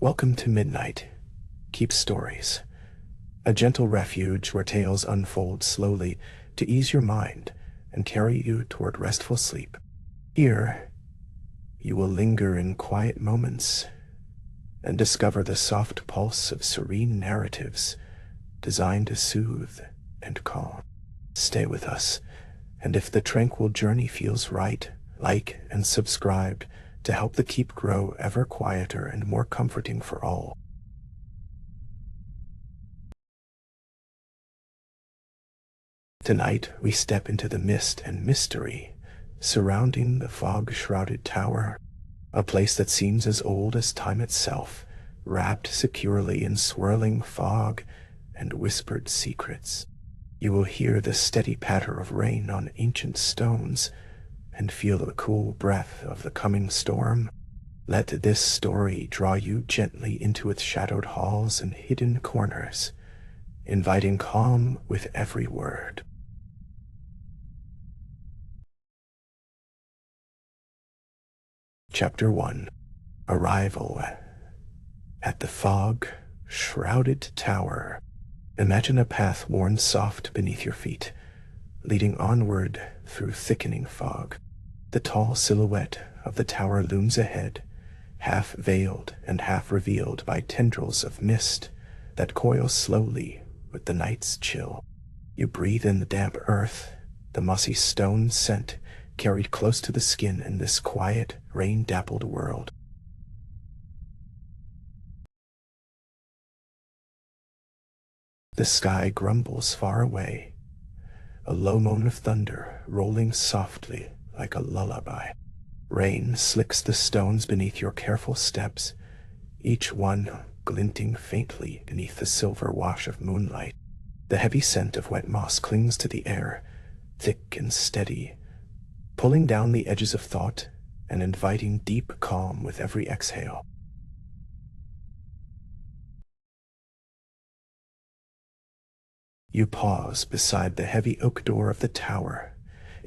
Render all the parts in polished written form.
Welcome to Midnight. Keep stories. A gentle refuge where tales unfold slowly to ease your mind and carry you toward restful sleep. Here, you will linger in quiet moments and discover the soft pulse of serene narratives designed to soothe and calm. Stay with us, and if the tranquil journey feels right, like and subscribe to help the keep grow ever quieter and more comforting for all. Tonight we step into the mist and mystery surrounding the fog-shrouded tower, a place that seems as old as time itself, wrapped securely in swirling fog and whispered secrets. You will hear the steady patter of rain on ancient stones and feel the cool breath of the coming storm. Let this story draw you gently into its shadowed halls and hidden corners, inviting calm with every word. Chapter 1. Arrival at the fog-shrouded tower. Imagine a path worn soft beneath your feet, leading onward through thickening fog. The tall silhouette of the tower looms ahead, half veiled and half revealed by tendrils of mist that coil slowly with the night's chill. You breathe in the damp earth, the mossy stone scent carried close to the skin in this quiet, rain-dappled world. The sky grumbles far away, a low moan of thunder rolling softly like a lullaby. Rain slicks the stones beneath your careful steps, each one glinting faintly beneath the silver wash of moonlight. The heavy scent of wet moss clings to the air, thick and steady, pulling down the edges of thought and inviting deep calm with every exhale. You pause beside the heavy oak door of the tower,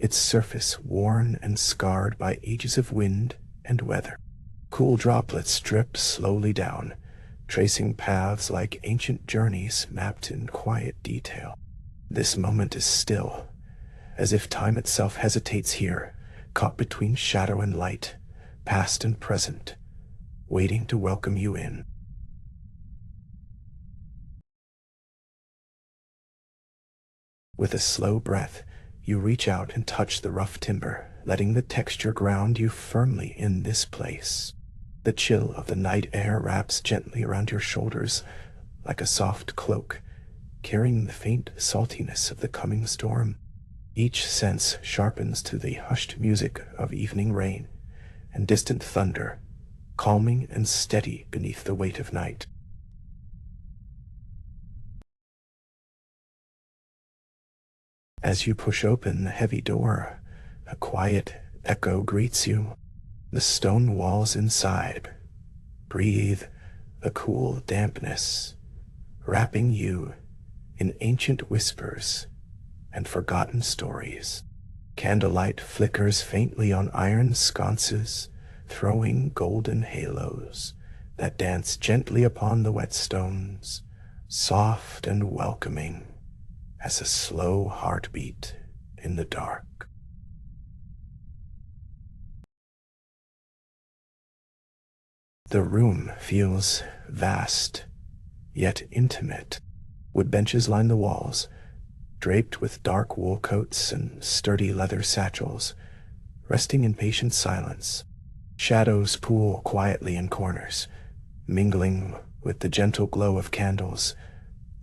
its surface worn and scarred by ages of wind and weather. Cool droplets drip slowly down, tracing paths like ancient journeys mapped in quiet detail. This moment is still, as if time itself hesitates here, caught between shadow and light, past and present, waiting to welcome you in. With a slow breath, you reach out and touch the rough timber, letting the texture ground you firmly in this place. The chill of the night air wraps gently around your shoulders like a soft cloak, carrying the faint saltiness of the coming storm. Each sense sharpens to the hushed music of evening rain and distant thunder, calming and steady beneath the weight of night. As you push open the heavy door, a quiet echo greets you. The stone walls inside breathe a cool dampness, wrapping you in ancient whispers and forgotten stories. Candlelight flickers faintly on iron sconces, throwing golden halos that dance gently upon the wet stones, soft and welcoming as a slow heartbeat in the dark. The room feels vast, yet intimate. Wood benches line the walls, draped with dark wool coats and sturdy leather satchels, resting in patient silence. Shadows pool quietly in corners, mingling with the gentle glow of candles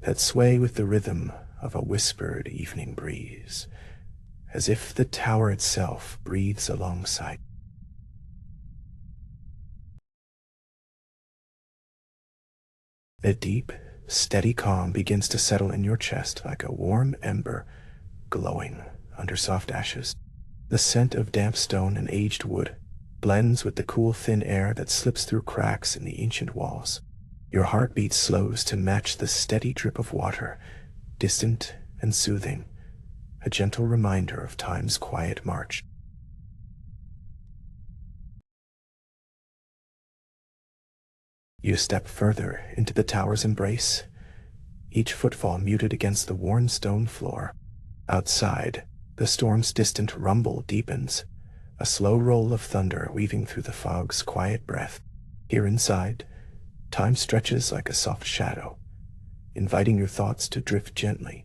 that sway with the rhythm of a whispered evening breeze, as if the tower itself breathes alongside. A deep, steady calm begins to settle in your chest like a warm ember glowing under soft ashes. The scent of damp stone and aged wood blends with the cool thin air that slips through cracks in the ancient walls. Your heartbeat slows to match the steady drip of water, distant and soothing, a gentle reminder of time's quiet march. You step further into the tower's embrace, each footfall muted against the worn stone floor. Outside, the storm's distant rumble deepens, a slow roll of thunder weaving through the fog's quiet breath. Here inside, time stretches like a soft shadow, inviting your thoughts to drift gently,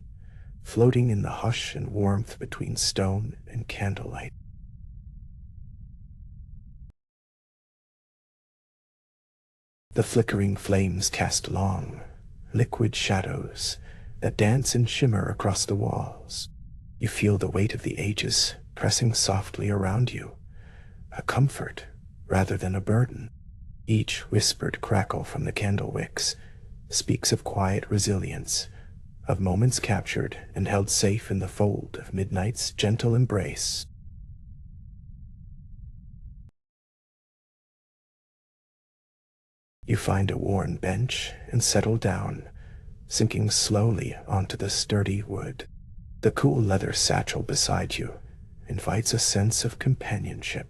floating in the hush and warmth between stone and candlelight. The flickering flames cast long, liquid shadows that dance and shimmer across the walls. You feel the weight of the ages pressing softly around you, a comfort rather than a burden. Each whispered crackle from the candle wicks speaks of quiet resilience, of moments captured and held safe in the fold of midnight's gentle embrace. You find a worn bench and settle down, sinking slowly onto the sturdy wood. The cool leather satchel beside you invites a sense of companionship,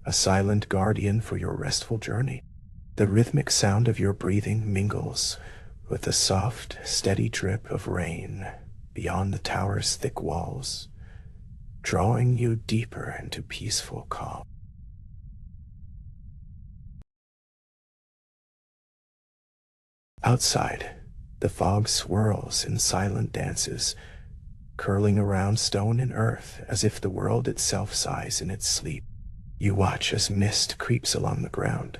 a silent guardian for your restful journey. The rhythmic sound of your breathing mingles with the soft, steady drip of rain beyond the tower's thick walls, drawing you deeper into peaceful calm. Outside, the fog swirls in silent dances, curling around stone and earth as if the world itself sighs in its sleep. You watch as mist creeps along the ground,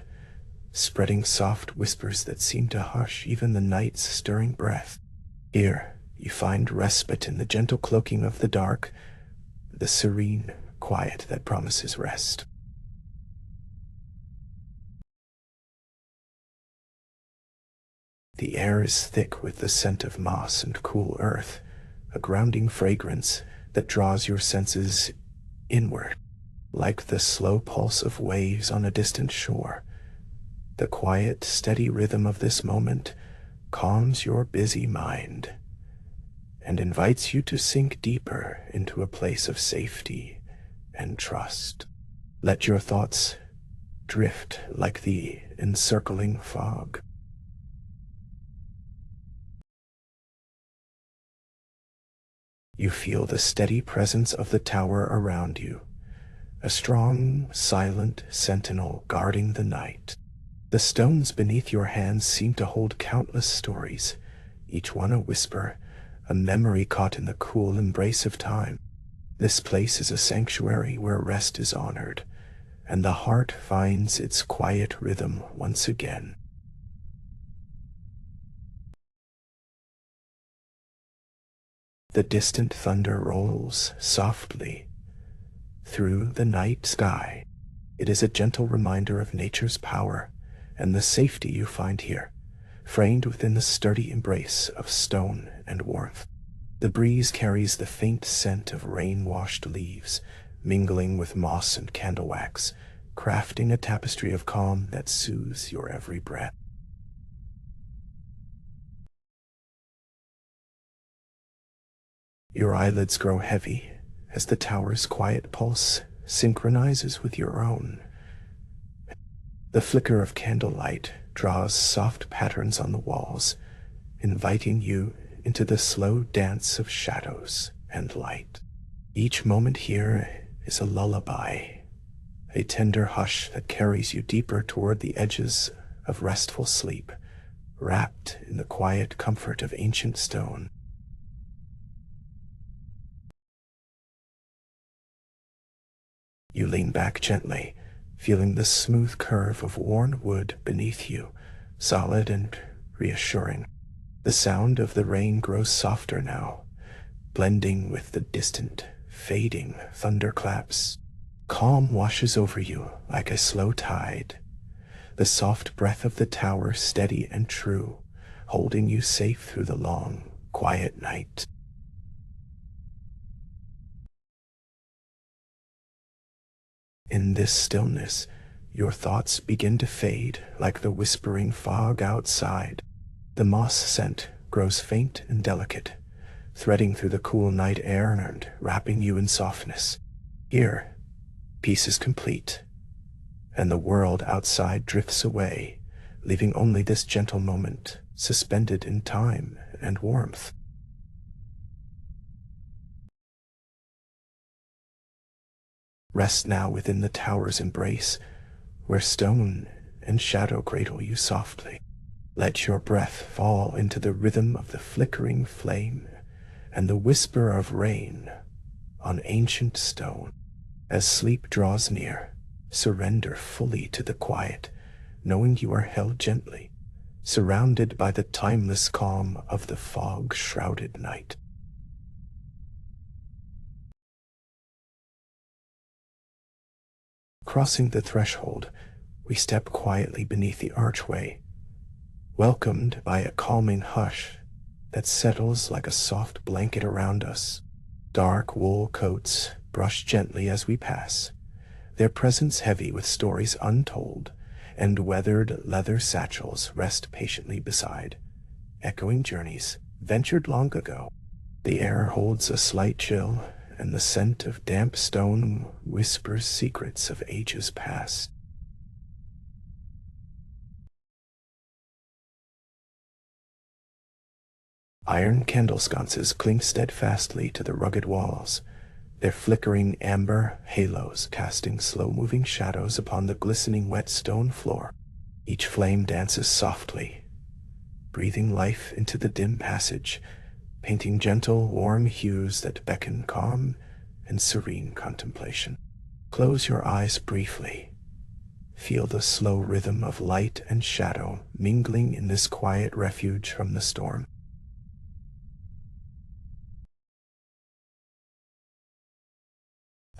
spreading soft whispers that seem to hush even the night's stirring breath. Here, you find respite in the gentle cloaking of the dark, the serene quiet that promises rest. The air is thick with the scent of moss and cool earth, a grounding fragrance that draws your senses inward. Like the slow pulse of waves on a distant shore, the quiet, steady rhythm of this moment calms your busy mind and invites you to sink deeper into a place of safety and trust. Let your thoughts drift like the encircling fog. You feel the steady presence of the tower around you, a strong, silent sentinel guarding the night. The stones beneath your hands seem to hold countless stories, each one a whisper, a memory caught in the cool embrace of time. This place is a sanctuary where rest is honored, and the heart finds its quiet rhythm once again. The distant thunder rolls softly through the night sky. It is a gentle reminder of nature's power and the safety you find here, framed within the sturdy embrace of stone and warmth. The breeze carries the faint scent of rain-washed leaves, mingling with moss and candle wax, crafting a tapestry of calm that soothes your every breath. Your eyelids grow heavy as the tower's quiet pulse synchronizes with your own. The flicker of candlelight draws soft patterns on the walls, inviting you into the slow dance of shadows and light. Each moment here is a lullaby, a tender hush that carries you deeper toward the edges of restful sleep, wrapped in the quiet comfort of ancient stone. You lean back gently, feeling the smooth curve of worn wood beneath you, solid and reassuring. The sound of the rain grows softer now, blending with the distant, fading thunderclaps. Calm washes over you like a slow tide, the soft breath of the tower steady and true, holding you safe through the long, quiet night. In this stillness, your thoughts begin to fade like the whispering fog outside. The moss scent grows faint and delicate, threading through the cool night air and wrapping you in softness. Here, peace is complete, and the world outside drifts away, leaving only this gentle moment suspended in time and warmth. Rest now within the tower's embrace, where stone and shadow cradle you softly. Let your breath fall into the rhythm of the flickering flame and the whisper of rain on ancient stone. As sleep draws near, surrender fully to the quiet, knowing you are held gently, surrounded by the timeless calm of the fog-shrouded night. Crossing the threshold, we step quietly beneath the archway, welcomed by a calming hush that settles like a soft blanket around us. Dark wool coats brush gently as we pass, their presence heavy with stories untold, and weathered leather satchels rest patiently beside, echoing journeys ventured long ago. The air holds a slight chill, and the scent of damp stone whispers secrets of ages past. Iron candle sconces cling steadfastly to the rugged walls, their flickering amber halos casting slow-moving shadows upon the glistening wet stone floor. Each flame dances softly, breathing life into the dim passage, painting gentle, warm hues that beckon calm and serene contemplation. Close your eyes briefly. Feel the slow rhythm of light and shadow mingling in this quiet refuge from the storm.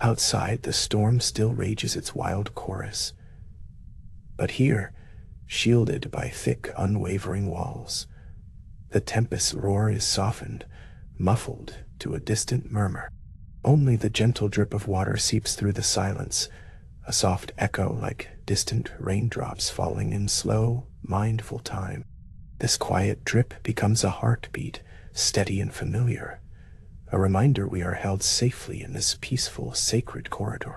Outside, the storm still rages its wild chorus. But here, shielded by thick, unwavering walls, the tempest's roar is softened, muffled to a distant murmur. Only the gentle drip of water seeps through the silence, a soft echo like distant raindrops falling in slow, mindful time. This quiet drip becomes a heartbeat, steady and familiar, a reminder we are held safely in this peaceful, sacred corridor.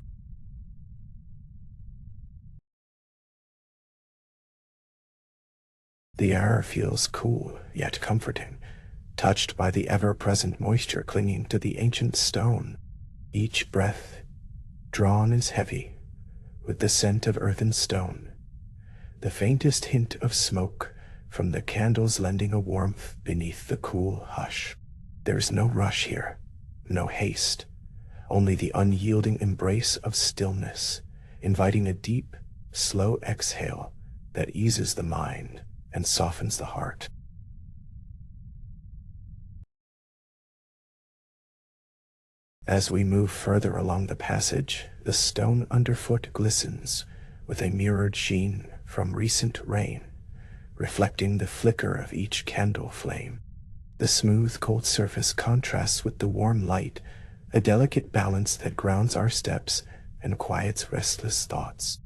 The air feels cool, yet comforting, touched by the ever-present moisture clinging to the ancient stone. Each breath drawn is heavy, with the scent of earth and stone, the faintest hint of smoke from the candles lending a warmth beneath the cool hush. There is no rush here, no haste, only the unyielding embrace of stillness, inviting a deep, slow exhale that eases the mind and softens the heart. As we move further along the passage, the stone underfoot glistens with a mirrored sheen from recent rain, reflecting the flicker of each candle flame. The smooth, cold surface contrasts with the warm light, a delicate balance that grounds our steps and quiets restless thoughts.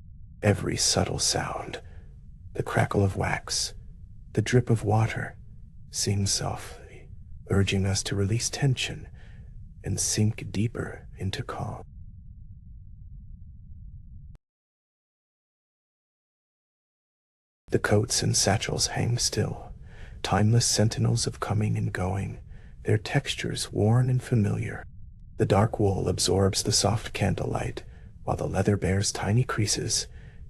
Every subtle sound, the crackle of wax, the drip of water, sings softly, urging us to release tension and sink deeper into calm. The coats and satchels hang still, timeless sentinels of coming and going, their textures worn and familiar. The dark wool absorbs the soft candlelight, while the leather bears tiny creases,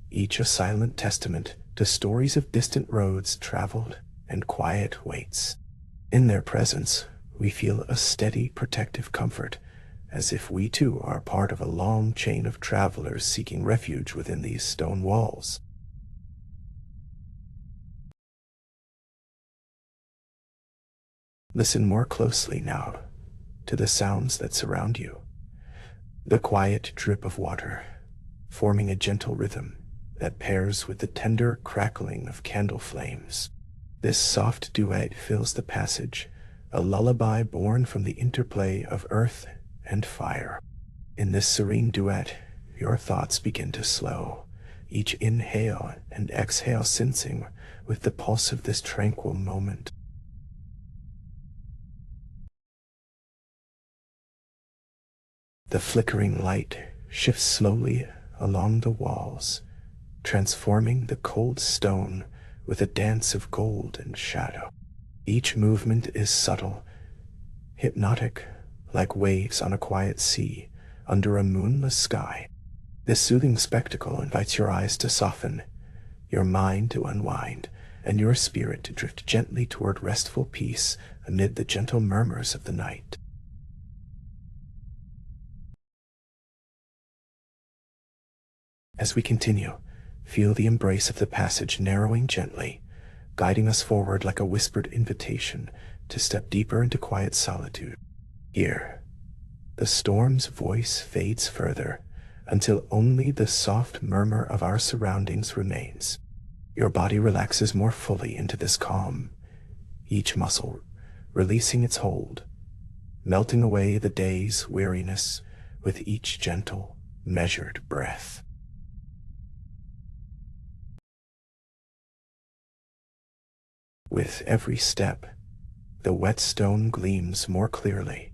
each a silent testament to stories of distant roads traveled and quiet waits. In their presence, we feel a steady, protective comfort, as if we too are part of a long chain of travelers seeking refuge within these stone walls. Listen more closely now to the sounds that surround you. The quiet drip of water, forming a gentle rhythm that pairs with the tender crackling of candle flames. This soft duet fills the passage, a lullaby born from the interplay of earth and fire. In this serene duet, your thoughts begin to slow, each inhale and exhale sensing with the pulse of this tranquil moment. The flickering light shifts slowly along the walls, transforming the cold stone with a dance of gold and shadow. Each movement is subtle, hypnotic, like waves on a quiet sea under a moonless sky. This soothing spectacle invites your eyes to soften, your mind to unwind, and your spirit to drift gently toward restful peace amid the gentle murmurs of the night. As we continue, feel the embrace of the passage narrowing gently, guiding us forward like a whispered invitation to step deeper into quiet solitude. Here, the storm's voice fades further until only the soft murmur of our surroundings remains. Your body relaxes more fully into this calm, each muscle releasing its hold, melting away the day's weariness with each gentle, measured breath. With every step, the wet stone gleams more clearly,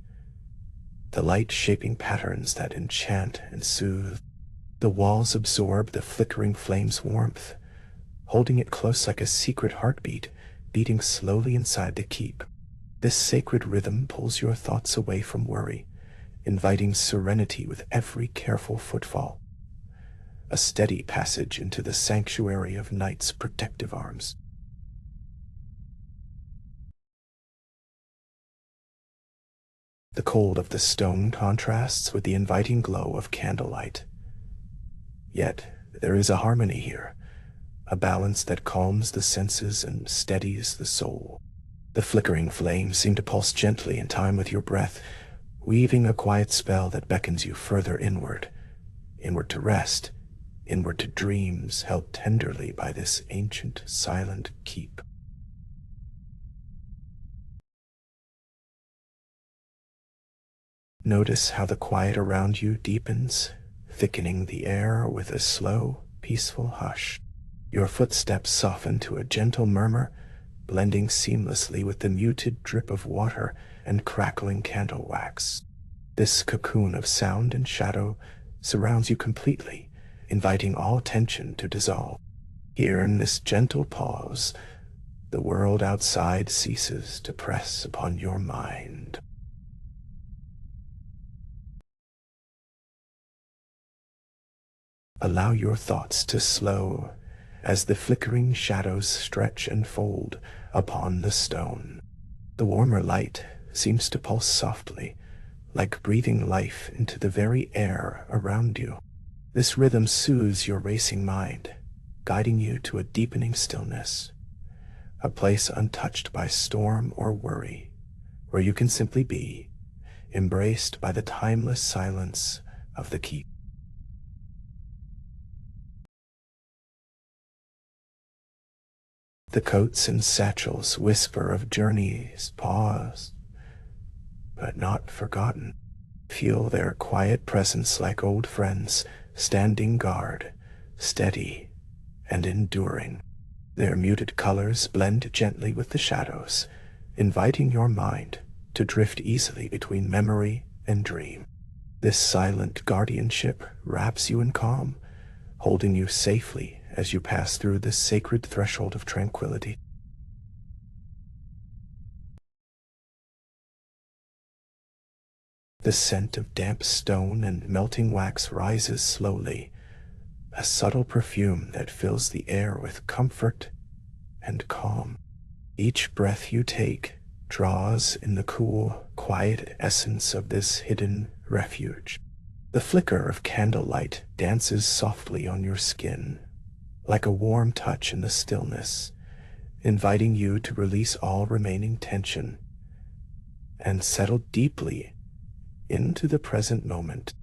the light shaping patterns that enchant and soothe. The walls absorb the flickering flame's warmth, holding it close like a secret heartbeat beating slowly inside the keep. This sacred rhythm pulls your thoughts away from worry, inviting serenity with every careful footfall, a steady passage into the sanctuary of night's protective arms. The cold of the stone contrasts with the inviting glow of candlelight. Yet there is a harmony here, a balance that calms the senses and steadies the soul. The flickering flames seem to pulse gently in time with your breath, weaving a quiet spell that beckons you further inward, inward to rest, inward to dreams held tenderly by this ancient, silent keep. Notice how the quiet around you deepens, thickening the air with a slow, peaceful hush. Your footsteps soften to a gentle murmur, blending seamlessly with the muted drip of water and crackling candle wax. This cocoon of sound and shadow surrounds you completely, inviting all tension to dissolve. Here in this gentle pause, the world outside ceases to press upon your mind. Allow your thoughts to slow as the flickering shadows stretch and fold upon the stone. The warmer light seems to pulse softly, like breathing life into the very air around you. This rhythm soothes your racing mind, guiding you to a deepening stillness, a place untouched by storm or worry, where you can simply be, embraced by the timeless silence of the keep. The coats and satchels whisper of journeys paused, but not forgotten. Feel their quiet presence like old friends, standing guard, steady and enduring. Their muted colors blend gently with the shadows, inviting your mind to drift easily between memory and dream. This silent guardianship wraps you in calm, holding you safely as you pass through this sacred threshold of tranquility. The scent of damp stone and melting wax rises slowly, a subtle perfume that fills the air with comfort and calm. Each breath you take draws in the cool, quiet essence of this hidden refuge. The flicker of candlelight dances softly on your skin, like a warm touch in the stillness, inviting you to release all remaining tension and settle deeply into the present moment.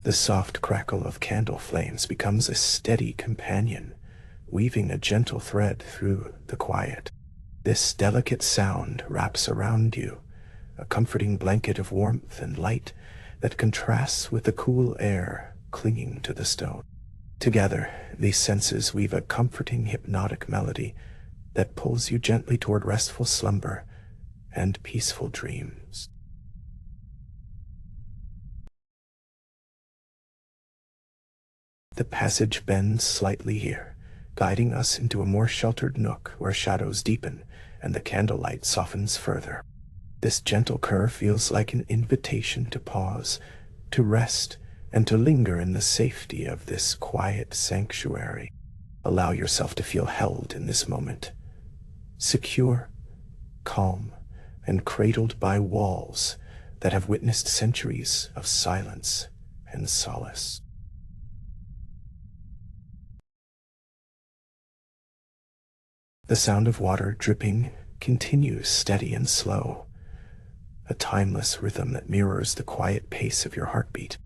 The soft crackle of candle flames becomes a steady companion, weaving a gentle thread through the quiet. This delicate sound wraps around you, a comforting blanket of warmth and light that contrasts with the cool air clinging to the stone. Together, these senses weave a comforting, hypnotic melody that pulls you gently toward restful slumber and peaceful dreams. The passage bends slightly here, guiding us into a more sheltered nook where shadows deepen and the candlelight softens further. This gentle curve feels like an invitation to pause, to rest, and to linger in the safety of this quiet sanctuary. Allow yourself to feel held in this moment, secure, calm, and cradled by walls that have witnessed centuries of silence and solace. The sound of water dripping continues steady and slow, a timeless rhythm that mirrors the quiet pace of your heartbeat.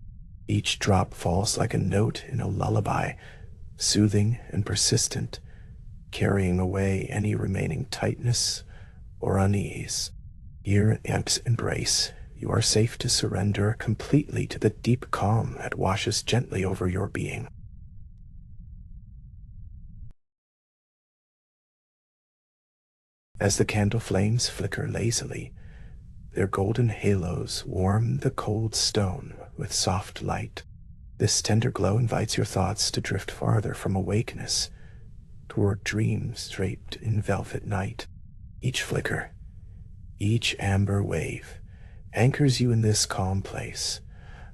Each drop falls like a note in a lullaby, soothing and persistent, carrying away any remaining tightness or unease. Here in Amp's embrace, you are safe to surrender completely to the deep calm that washes gently over your being. As the candle flames flicker lazily, their golden halos warm the cold stone with soft light. This tender glow invites your thoughts to drift farther from awakeness toward dreams draped in velvet night. Each flicker, each amber wave, anchors you in this calm place,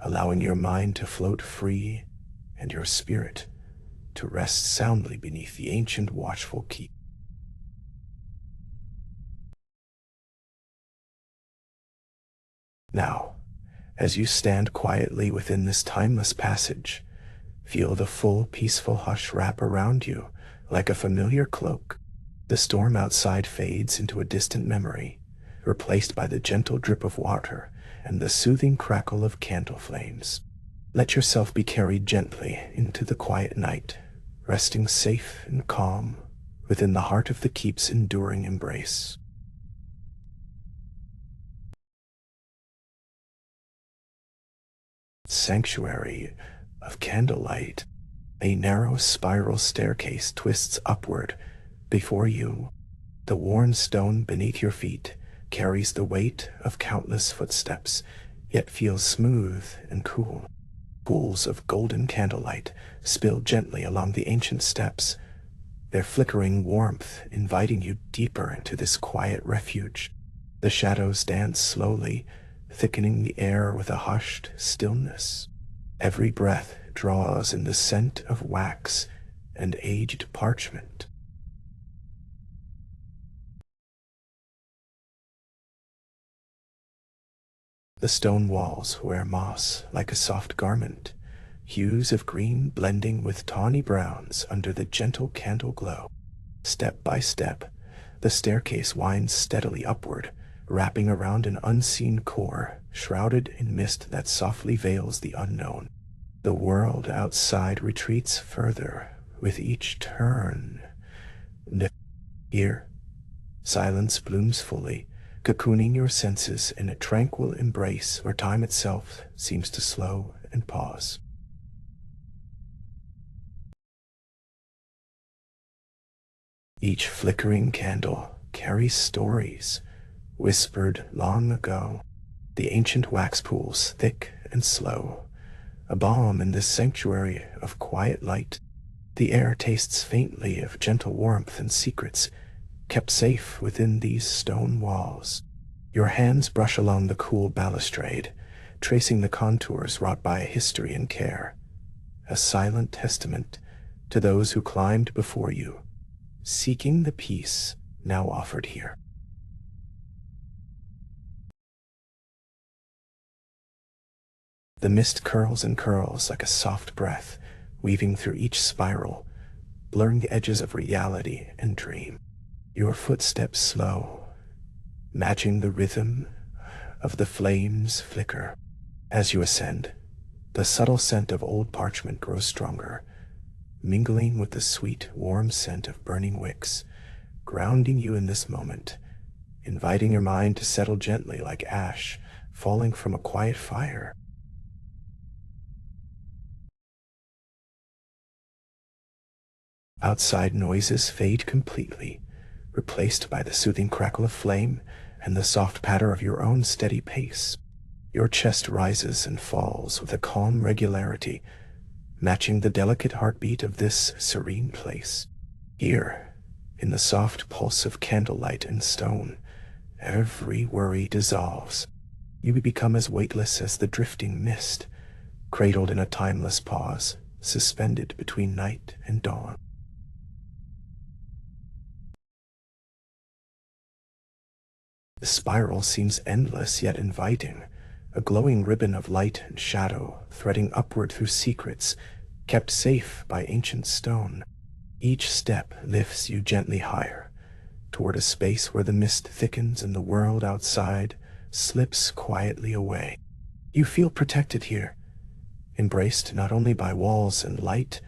allowing your mind to float free and your spirit to rest soundly beneath the ancient watchful keep. Now, as you stand quietly within this timeless passage, feel the full, peaceful hush wrap around you like a familiar cloak. The storm outside fades into a distant memory, replaced by the gentle drip of water and the soothing crackle of candle flames. Let yourself be carried gently into the quiet night, resting safe and calm within the heart of the keep's enduring embrace. Sanctuary of candlelight. A narrow spiral staircase twists upward before you. The worn stone beneath your feet carries the weight of countless footsteps, yet feels smooth and cool. Pools of golden candlelight spill gently along the ancient steps, their flickering warmth inviting you deeper into this quiet refuge. The shadows dance slowly, thickening the air with a hushed stillness. Every breath draws in the scent of wax and aged parchment. The stone walls wear moss like a soft garment, hues of green blending with tawny browns under the gentle candle glow. Step by step, the staircase winds steadily upward, wrapping around an unseen core, shrouded in mist that softly veils the unknown. The world outside retreats further with each turn. Here, silence blooms fully, cocooning your senses in a tranquil embrace where time itself seems to slow and pause. Each flickering candle carries stories, whispered long ago. The ancient wax pools, thick and slow, a balm in this sanctuary of quiet light. The air tastes faintly of gentle warmth and secrets, kept safe within these stone walls. Your hands brush along the cool balustrade, tracing the contours wrought by history and care, a silent testament to those who climbed before you, seeking the peace now offered here. The mist curls and curls like a soft breath, weaving through each spiral, blurring the edges of reality and dream. Your footsteps slow, matching the rhythm of the flames flicker. As you ascend, the subtle scent of old parchment grows stronger, mingling with the sweet, warm scent of burning wicks, grounding you in this moment, inviting your mind to settle gently like ash falling from a quiet fire. Outside noises fade completely, replaced by the soothing crackle of flame and the soft patter of your own steady pace. Your chest rises and falls with a calm regularity, matching the delicate heartbeat of this serene place. Here, in the soft pulse of candlelight and stone, every worry dissolves. You become as weightless as the drifting mist, cradled in a timeless pause, suspended between night and dawn. The spiral seems endless yet inviting, a glowing ribbon of light and shadow threading upward through secrets kept safe by ancient stone. Each step lifts you gently higher, toward a space where the mist thickens and the world outside slips quietly away. You feel protected here, embraced not only by walls and light,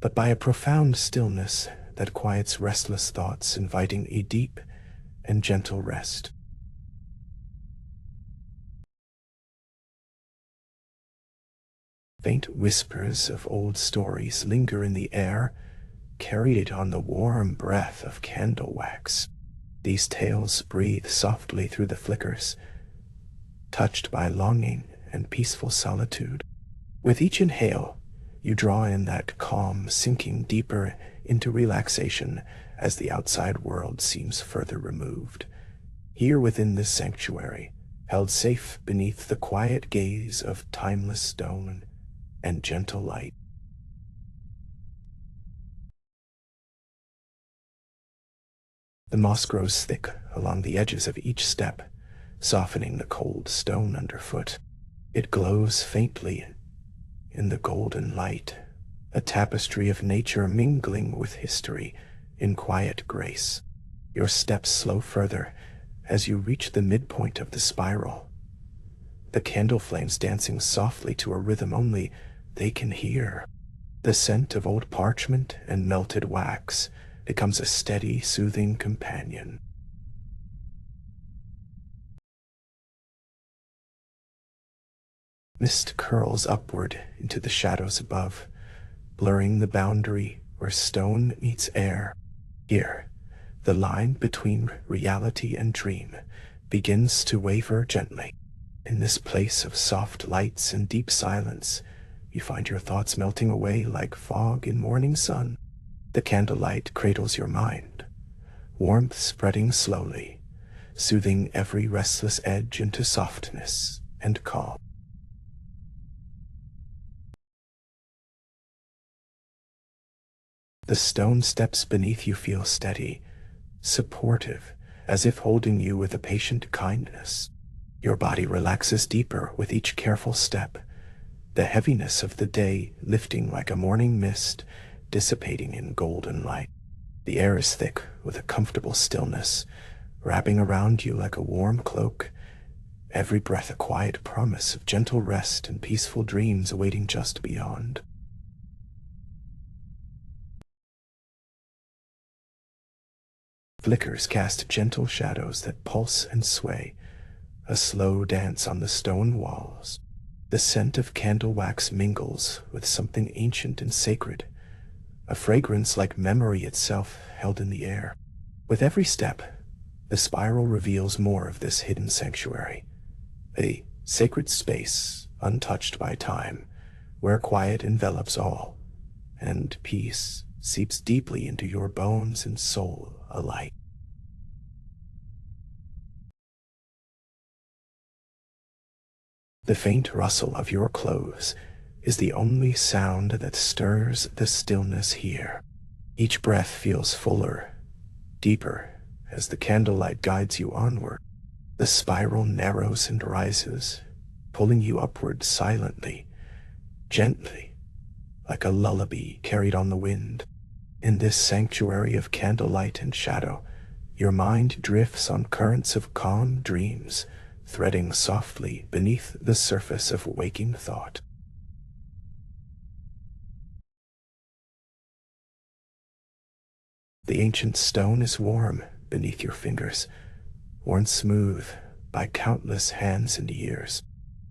but by a profound stillness that quiets restless thoughts, inviting a deep and gentle rest. Faint whispers of old stories linger in the air, carried on the warm breath of candle wax. These tales breathe softly through the flickers, touched by longing and peaceful solitude. With each inhale, you draw in that calm, sinking deeper into relaxation as the outside world seems further removed. Here within this sanctuary, held safe beneath the quiet gaze of timeless stone and gentle light. The moss grows thick along the edges of each step, softening the cold stone underfoot. It glows faintly in the golden light, a tapestry of nature mingling with history in quiet grace. Your steps slow further as you reach the midpoint of the spiral, the candle flames dancing softly to a rhythm only they can hear. The scent of old parchment and melted wax becomes a steady, soothing companion. Mist curls upward into the shadows above, blurring the boundary where stone meets air. Here, the line between reality and dream begins to waver gently. In this place of soft lights and deep silence, you find your thoughts melting away like fog in morning sun. The candlelight cradles your mind, warmth spreading slowly, soothing every restless edge into softness and calm. The stone steps beneath you feel steady, supportive, as if holding you with a patient kindness. Your body relaxes deeper with each careful step, the heaviness of the day lifting like a morning mist, dissipating in golden light. The air is thick with a comfortable stillness, wrapping around you like a warm cloak, every breath a quiet promise of gentle rest and peaceful dreams awaiting just beyond. Flickers cast gentle shadows that pulse and sway, a slow dance on the stone walls. The scent of candle wax mingles with something ancient and sacred, a fragrance like memory itself held in the air. With every step, the spiral reveals more of this hidden sanctuary, a sacred space untouched by time, where quiet envelops all, and peace seeps deeply into your bones and soul alike. The faint rustle of your clothes is the only sound that stirs the stillness here. Each breath feels fuller, deeper, as the candlelight guides you onward. The spiral narrows and rises, pulling you upward silently, gently, like a lullaby carried on the wind. In this sanctuary of candlelight and shadow, your mind drifts on currents of calm dreams, threading softly beneath the surface of waking thought. The ancient stone is warm beneath your fingers, worn smooth by countless hands and years.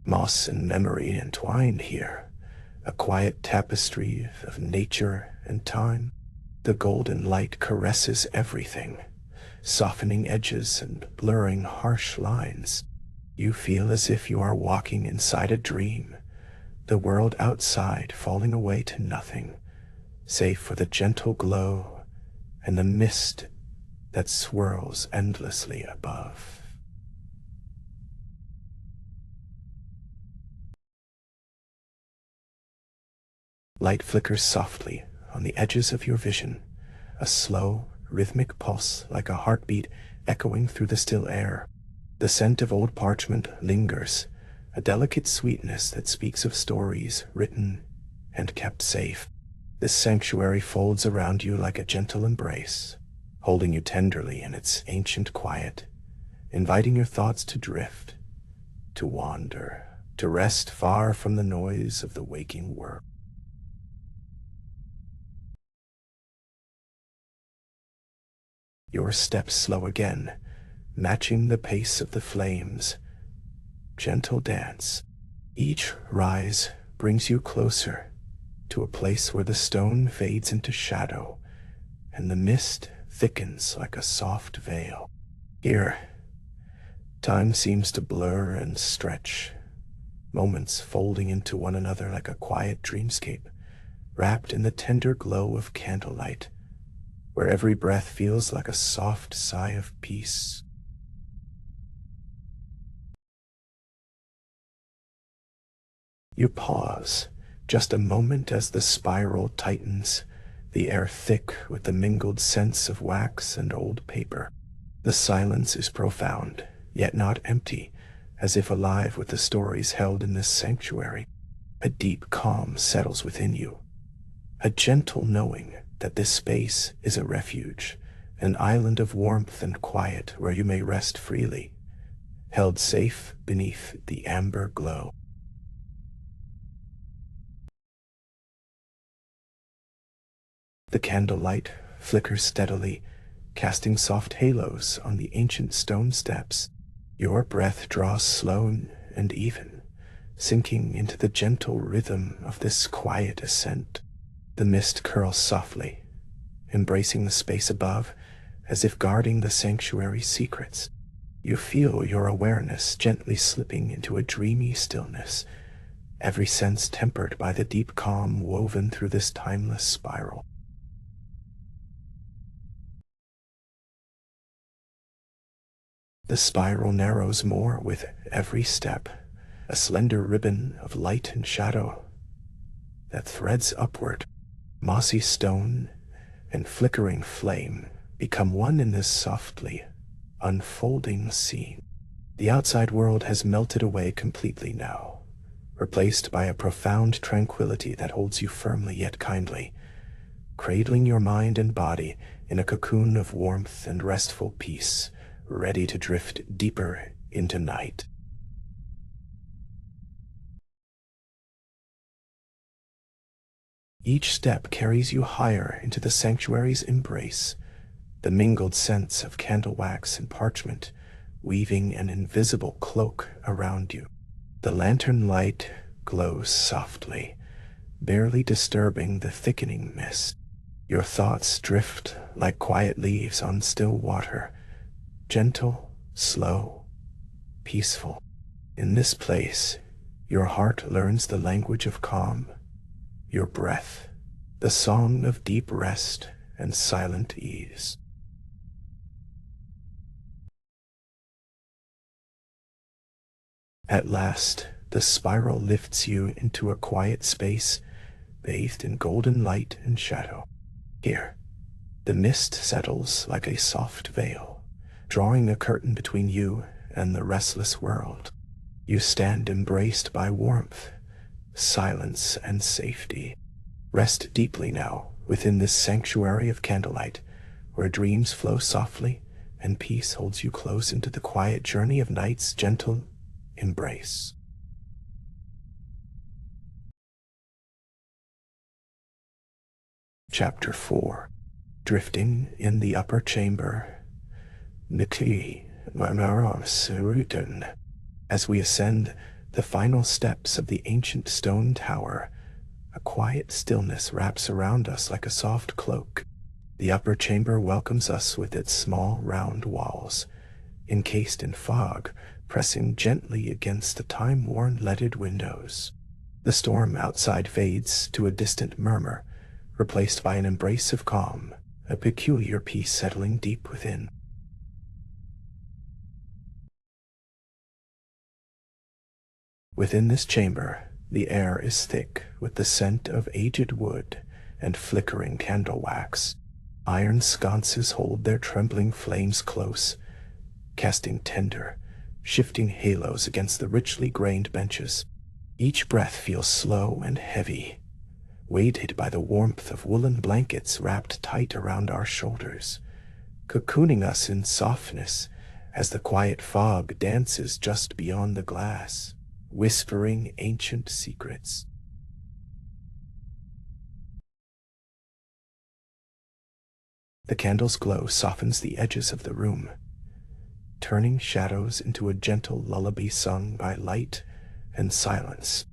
Moss and memory entwined here, a quiet tapestry of nature and time. The golden light caresses everything, softening edges and blurring harsh lines. You feel as if you are walking inside a dream, the world outside falling away to nothing, save for the gentle glow and the mist that swirls endlessly above. Light flickers softly on the edges of your vision, a slow, rhythmic pulse like a heartbeat echoing through the still air. The scent of old parchment lingers, a delicate sweetness that speaks of stories written and kept safe. This sanctuary folds around you like a gentle embrace, holding you tenderly in its ancient quiet, inviting your thoughts to drift, to wander, to rest far from the noise of the waking world. Your steps slow again, matching the pace of the flames. Gentle dance. Each rise brings you closer to a place where the stone fades into shadow and the mist thickens like a soft veil. Here, time seems to blur and stretch, moments folding into one another like a quiet dreamscape, wrapped in the tender glow of candlelight, where every breath feels like a soft sigh of peace. You pause, just a moment as the spiral tightens, the air thick with the mingled scents of wax and old paper. The silence is profound, yet not empty, as if alive with the stories held in this sanctuary. A deep calm settles within you, a gentle knowing that this space is a refuge, an island of warmth and quiet where you may rest freely, held safe beneath the amber glow. The candlelight flickers steadily, casting soft halos on the ancient stone steps. Your breath draws slow and even, sinking into the gentle rhythm of this quiet ascent. The mist curls softly, embracing the space above, as if guarding the sanctuary's secrets. You feel your awareness gently slipping into a dreamy stillness, every sense tempered by the deep calm woven through this timeless spiral. The spiral narrows more with every step, a slender ribbon of light and shadow that threads upward. Mossy stone and flickering flame become one in this softly unfolding scene. The outside world has melted away completely now, replaced by a profound tranquility that holds you firmly yet kindly, cradling your mind and body in a cocoon of warmth and restful peace, ready to drift deeper into night. Each step carries you higher into the sanctuary's embrace, the mingled scents of candle wax and parchment weaving an invisible cloak around you. The lantern light glows softly, barely disturbing the thickening mist. Your thoughts drift like quiet leaves on still water, gentle, slow, peaceful. In this place, your heart learns the language of calm, your breath, the song of deep rest and silent ease. At last, the spiral lifts you into a quiet space, bathed in golden light and shadow. Here, the mist settles like a soft veil, drawing a curtain between you and the restless world. You stand embraced by warmth, silence, and safety. Rest deeply now within this sanctuary of candlelight, where dreams flow softly and peace holds you close into the quiet journey of night's gentle embrace. Chapter 4. Drifting in the Upper Chamber. As we ascend the final steps of the ancient stone tower, a quiet stillness wraps around us like a soft cloak. The upper chamber welcomes us with its small, round walls, encased in fog, pressing gently against the time-worn leaded windows. The storm outside fades to a distant murmur, replaced by an embrace of calm, a peculiar peace settling deep within. Within this chamber, the air is thick with the scent of aged wood and flickering candle wax. Iron sconces hold their trembling flames close, casting tender, shifting halos against the richly grained benches. Each breath feels slow and heavy, weighted by the warmth of woolen blankets wrapped tight around our shoulders, cocooning us in softness as the quiet fog dances just beyond the glass, whispering ancient secrets. The candle's glow softens the edges of the room, turning shadows into a gentle lullaby sung by light and silence.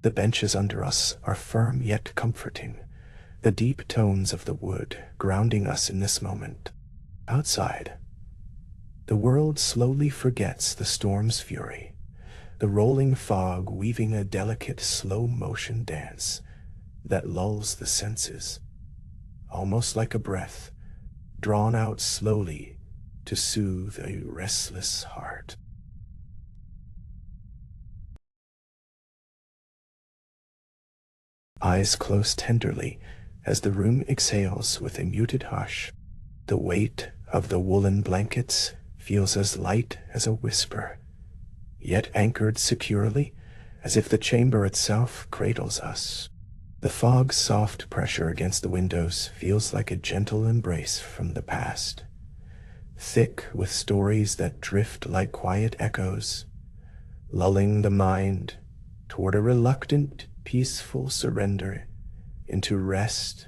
The benches under us are firm yet comforting, the deep tones of the wood grounding us in this moment. Outside, the world slowly forgets the storm's fury, the rolling fog weaving a delicate slow-motion dance that lulls the senses, almost like a breath drawn out slowly to soothe a restless heart. Eyes close tenderly as the room exhales with a muted hush. The weight of the woolen blankets feels as light as a whisper, yet anchored securely as if the chamber itself cradles us. The fog's soft pressure against the windows feels like a gentle embrace from the past, thick with stories that drift like quiet echoes, lulling the mind toward a reluctant, peaceful surrender into rest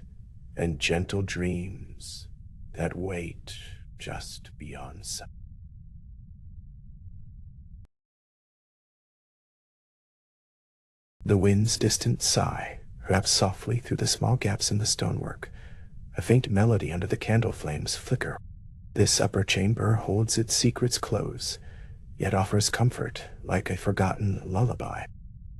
and gentle dreams that wait just beyond sight. The wind's distant sigh wraps softly through the small gaps in the stonework. A faint melody under the candle flames flicker. This upper chamber holds its secrets close, yet offers comfort like a forgotten lullaby.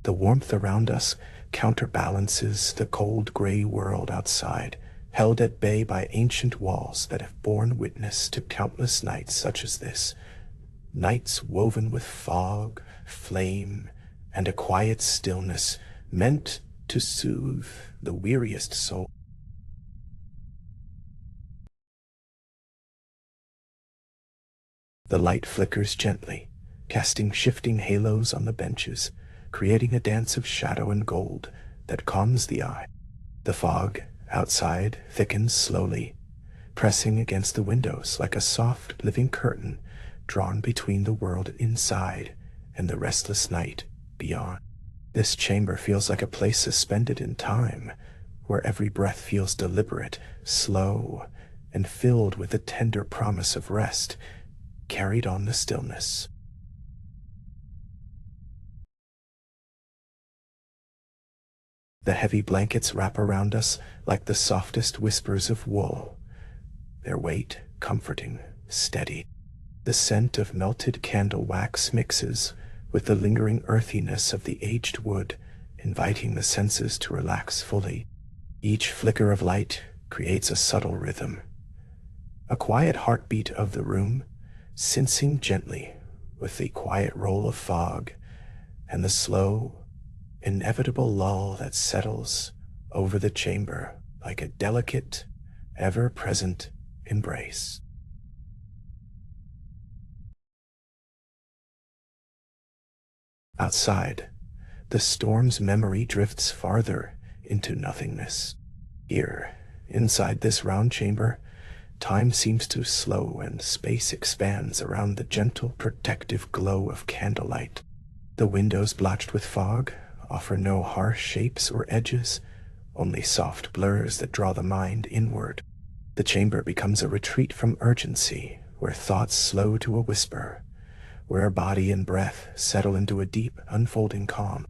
The warmth around us counterbalances the cold gray world outside, held at bay by ancient walls that have borne witness to countless nights such as this. Nights woven with fog, flame, and a quiet stillness meant to soothe the weariest soul. The light flickers gently, casting shifting halos on the benches, creating a dance of shadow and gold that calms the eye. The fog outside thickens slowly, pressing against the windows like a soft living curtain drawn between the world inside and the restless night beyond. This chamber feels like a place suspended in time, where every breath feels deliberate, slow, and filled with the tender promise of rest carried on the stillness. The heavy blankets wrap around us like the softest whispers of wool, their weight comforting, steady. The scent of melted candle wax mixes with the lingering earthiness of the aged wood, inviting the senses to relax fully. Each flicker of light creates a subtle rhythm, a quiet heartbeat of the room, sensing gently with the quiet roll of fog and the slow, inevitable lull that settles over the chamber like a delicate, ever-present embrace. Outside, the storm's memory drifts farther into nothingness. Here, inside this round chamber, time seems to slow and space expands around the gentle, protective glow of candlelight. The windows blotched with fog offer no harsh shapes or edges, only soft blurs that draw the mind inward. The chamber becomes a retreat from urgency, where thoughts slow to a whisper, where body and breath settle into a deep, unfolding calm.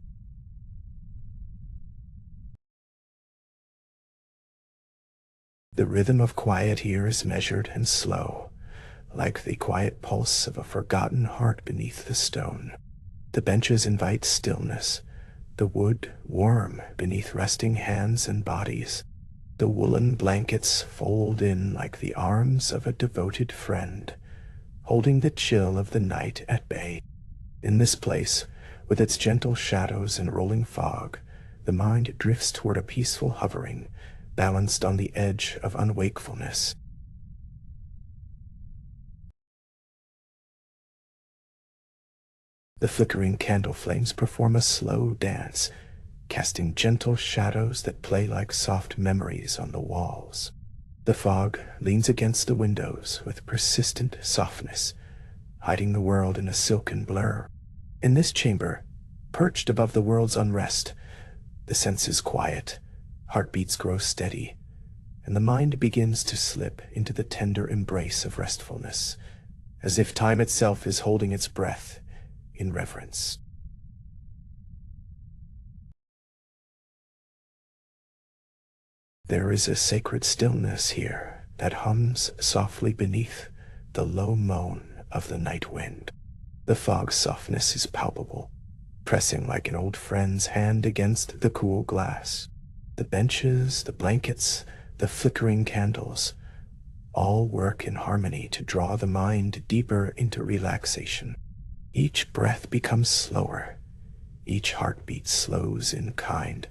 The rhythm of quiet here is measured and slow, like the quiet pulse of a forgotten heart beneath the stone. The benches invite stillness, the wood warm beneath resting hands and bodies. The woolen blankets fold in like the arms of a devoted friend, holding the chill of the night at bay. In this place, with its gentle shadows and rolling fog, the mind drifts toward a peaceful hovering, balanced on the edge of unwakefulness. The flickering candle flames perform a slow dance, casting gentle shadows that play like soft memories on the walls. The fog leans against the windows with persistent softness, hiding the world in a silken blur. In this chamber, perched above the world's unrest, the senses quiet, heartbeats grow steady, and the mind begins to slip into the tender embrace of restfulness, as if time itself is holding its breath in reverence. There is a sacred stillness here that hums softly beneath the low moan of the night wind. The fog's softness is palpable, pressing like an old friend's hand against the cool glass. The benches, the blankets, the flickering candles, all work in harmony to draw the mind deeper into relaxation. Each breath becomes slower, each heartbeat slows in kind,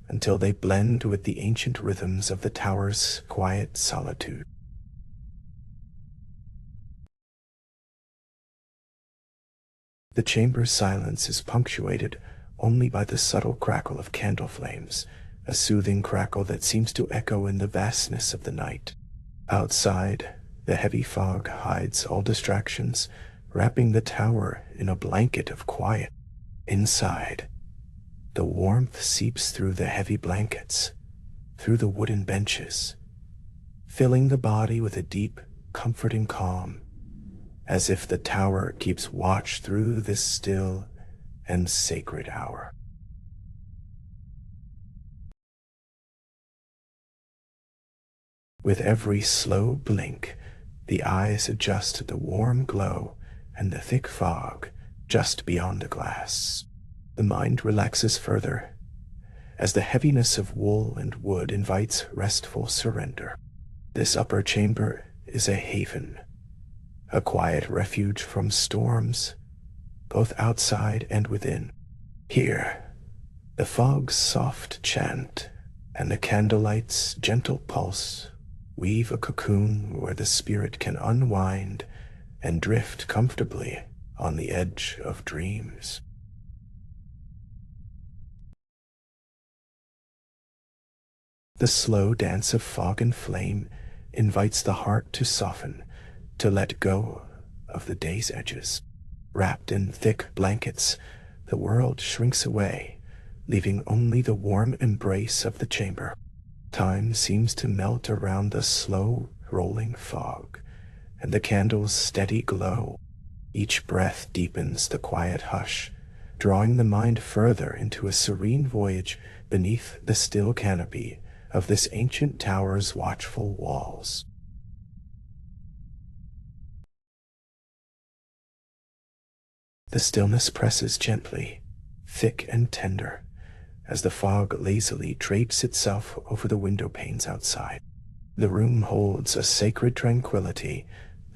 until they blend with the ancient rhythms of the tower's quiet solitude. The chamber's silence is punctuated only by the subtle crackle of candle flames, a soothing crackle that seems to echo in the vastness of the night. Outside, the heavy fog hides all distractions, wrapping the tower in a blanket of quiet. Inside, the warmth seeps through the heavy blankets, through the wooden benches, filling the body with a deep, comforting calm, as if the tower keeps watch through this still and sacred hour. With every slow blink, the eyes adjust to the warm glow and the thick fog just beyond the glass. The mind relaxes further, as the heaviness of wool and wood invites restful surrender. This upper chamber is a haven, a quiet refuge from storms, both outside and within. Here, the fog's soft chant and the candlelight's gentle pulse weave a cocoon where the spirit can unwind and drift comfortably on the edge of dreams. The slow dance of fog and flame invites the heart to soften, to let go of the day's edges. Wrapped in thick blankets, the world shrinks away, leaving only the warm embrace of the chamber. Time seems to melt around the slow, rolling fog, and the candle's steady glow. Each breath deepens the quiet hush, drawing the mind further into a serene voyage beneath the still canopy of this ancient tower's watchful walls. The stillness presses gently, thick and tender, as the fog lazily drapes itself over the window panes outside. The room holds a sacred tranquility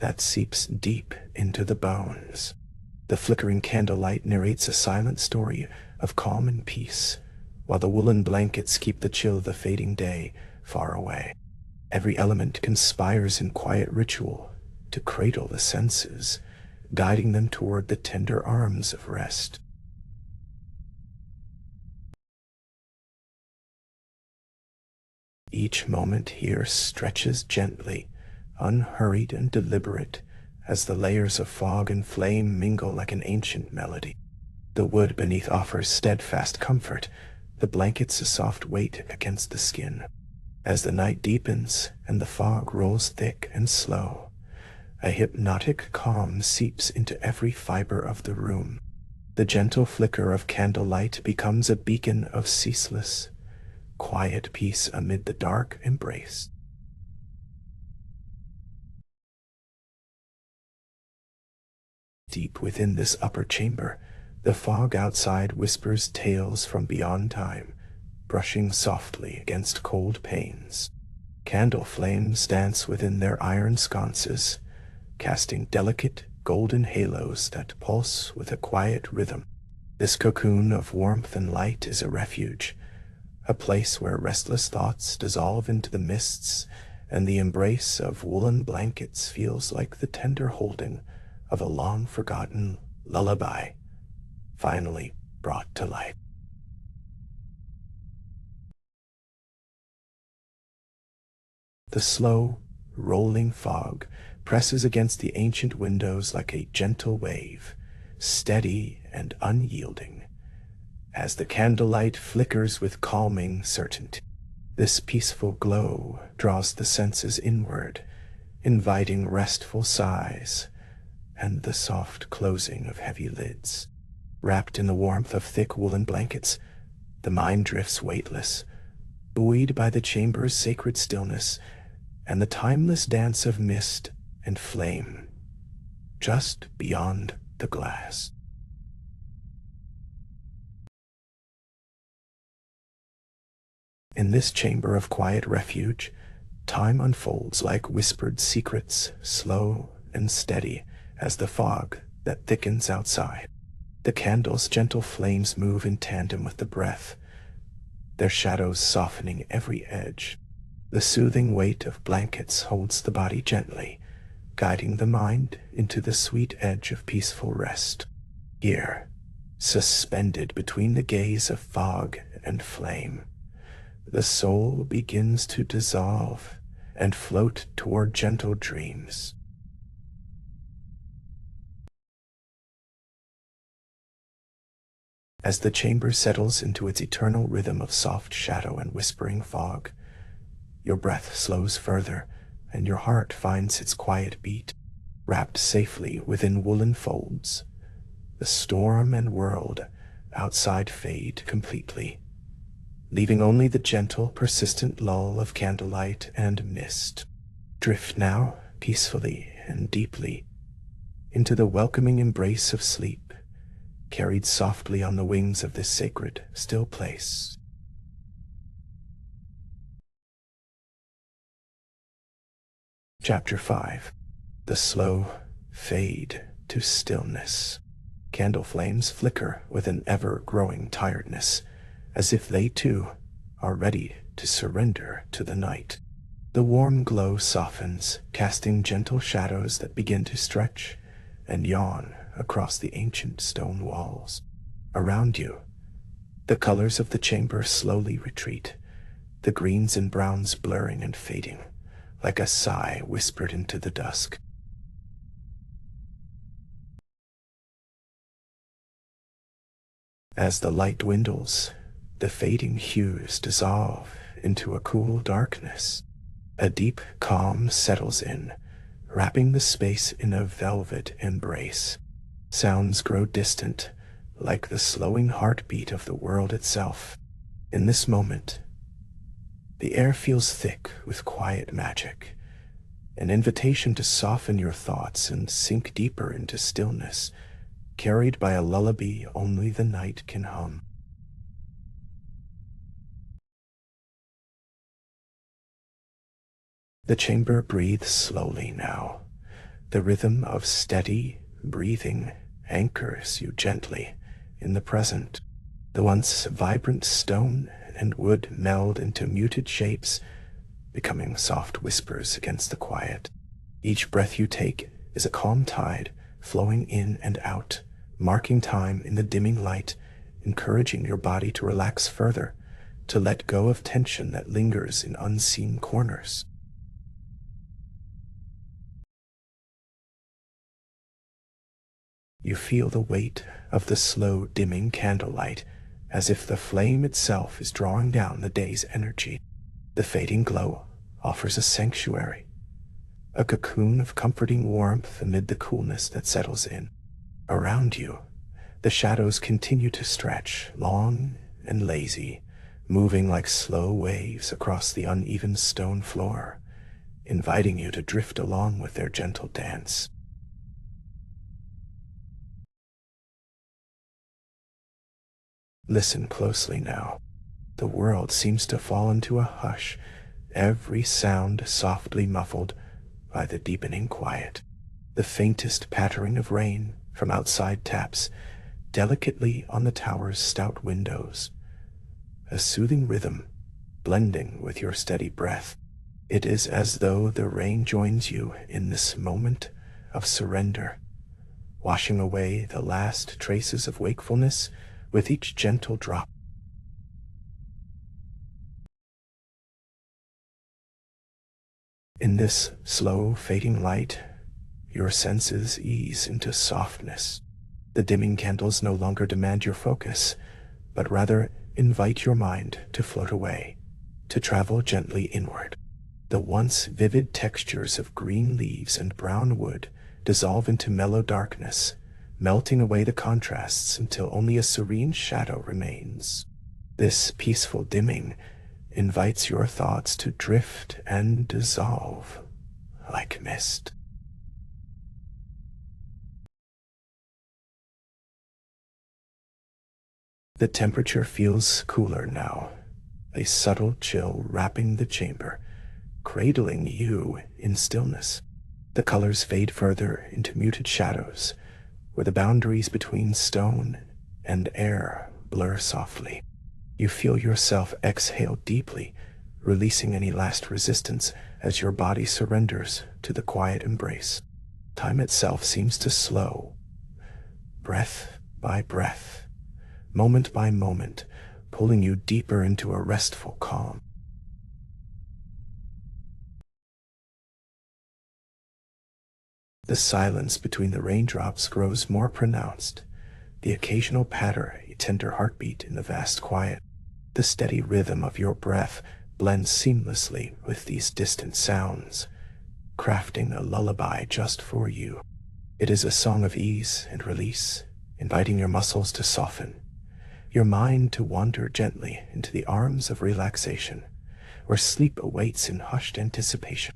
that seeps deep into the bones. The flickering candlelight narrates a silent story of calm and peace, while the woolen blankets keep the chill of the fading day far away. Every element conspires in quiet ritual to cradle the senses, guiding them toward the tender arms of rest. Each moment here stretches gently, unhurried and deliberate, as the layers of fog and flame mingle like an ancient melody. The wood beneath offers steadfast comfort, the blankets a soft weight against the skin. As the night deepens and the fog rolls thick and slow, a hypnotic calm seeps into every fiber of the room. The gentle flicker of candlelight becomes a beacon of ceaseless, quiet peace amid the dark embrace. Deep within this upper chamber, The fog outside whispers tales from beyond time, brushing softly against cold panes. Candle flames dance within their iron sconces, casting delicate golden halos that pulse with a quiet rhythm. This cocoon of warmth and light is a refuge, a place where restless thoughts dissolve into the mists, and the embrace of woolen blankets feels like the tender holding of a long-forgotten lullaby, finally brought to life. The slow, rolling fog presses against the ancient windows like a gentle wave, steady and unyielding, as the candlelight flickers with calming certainty. This peaceful glow draws the senses inward, inviting restful sighs and the soft closing of heavy lids. Wrapped in the warmth of thick woolen blankets, the mind drifts weightless, buoyed by the chamber's sacred stillness and the timeless dance of mist and flame just beyond the glass. In this chamber of quiet refuge, time unfolds like whispered secrets, slow and steady as the fog that thickens outside. The candle's gentle flames move in tandem with the breath, their shadows softening every edge. The soothing weight of blankets holds the body gently, guiding the mind into the sweet edge of peaceful rest. Here, suspended between the gaze of fog and flame, the soul begins to dissolve and float toward gentle dreams. As the chamber settles into its eternal rhythm of soft shadow and whispering fog, your breath slows further, and your heart finds its quiet beat. Wrapped safely within woolen folds, the storm and world outside fade completely, leaving only the gentle, persistent lull of candlelight and mist. Drift now, peacefully and deeply, into the welcoming embrace of sleep, carried softly on the wings of this sacred, still place. Chapter 5. The slow fade to stillness. Candle flames flicker with an ever-growing tiredness, as if they too are ready to surrender to the night. The warm glow softens, casting gentle shadows that begin to stretch and yawn across the ancient stone walls. Around you, the colors of the chamber slowly retreat, the greens and browns blurring and fading, like a sigh whispered into the dusk. As the light dwindles, the fading hues dissolve into a cool darkness. A deep calm settles in, wrapping the space in a velvet embrace. Sounds grow distant, like the slowing heartbeat of the world itself. In this moment, the air feels thick with quiet magic, an invitation to soften your thoughts and sink deeper into stillness, carried by a lullaby only the night can hum. The chamber breathes slowly now. The rhythm of steady breathing anchors you gently in the present. The once vibrant stone and wood meld into muted shapes, becoming soft whispers against the quiet. Each breath you take is a calm tide flowing in and out, marking time in the dimming light, encouraging your body to relax further, to let go of tension that lingers in unseen corners. You feel the weight of the slow dimming candlelight, as if the flame itself is drawing down the day's energy. The fading glow offers a sanctuary, a cocoon of comforting warmth amid the coolness that settles in. Around you, the shadows continue to stretch, long and lazy, moving like slow waves across the uneven stone floor, inviting you to drift along with their gentle dance. Listen closely now. The world seems to fall into a hush, every sound softly muffled by the deepening quiet. The faintest pattering of rain from outside taps delicately on the tower's stout windows. A soothing rhythm blending with your steady breath. It is as though the rain joins you in this moment of surrender, washing away the last traces of wakefulness with each gentle drop. In this slow fading light, your senses ease into softness. The dimming candles no longer demand your focus, but rather invite your mind to float away, to travel gently inward. The once vivid textures of green leaves and brown wood dissolve into mellow darkness, melting away the contrasts until only a serene shadow remains. This peaceful dimming invites your thoughts to drift and dissolve like mist. The temperature feels cooler now, a subtle chill wrapping the chamber, cradling you in stillness. The colors fade further into muted shadows, where the boundaries between stone and air blur softly. You feel yourself exhale deeply, releasing any last resistance as your body surrenders to the quiet embrace. Time itself seems to slow, breath by breath, moment by moment, pulling you deeper into a restful calm. The silence between the raindrops grows more pronounced, the occasional patter a tender heartbeat in the vast quiet. The steady rhythm of your breath blends seamlessly with these distant sounds, crafting a lullaby just for you. It is a song of ease and release, inviting your muscles to soften, your mind to wander gently into the arms of relaxation, where sleep awaits in hushed anticipation.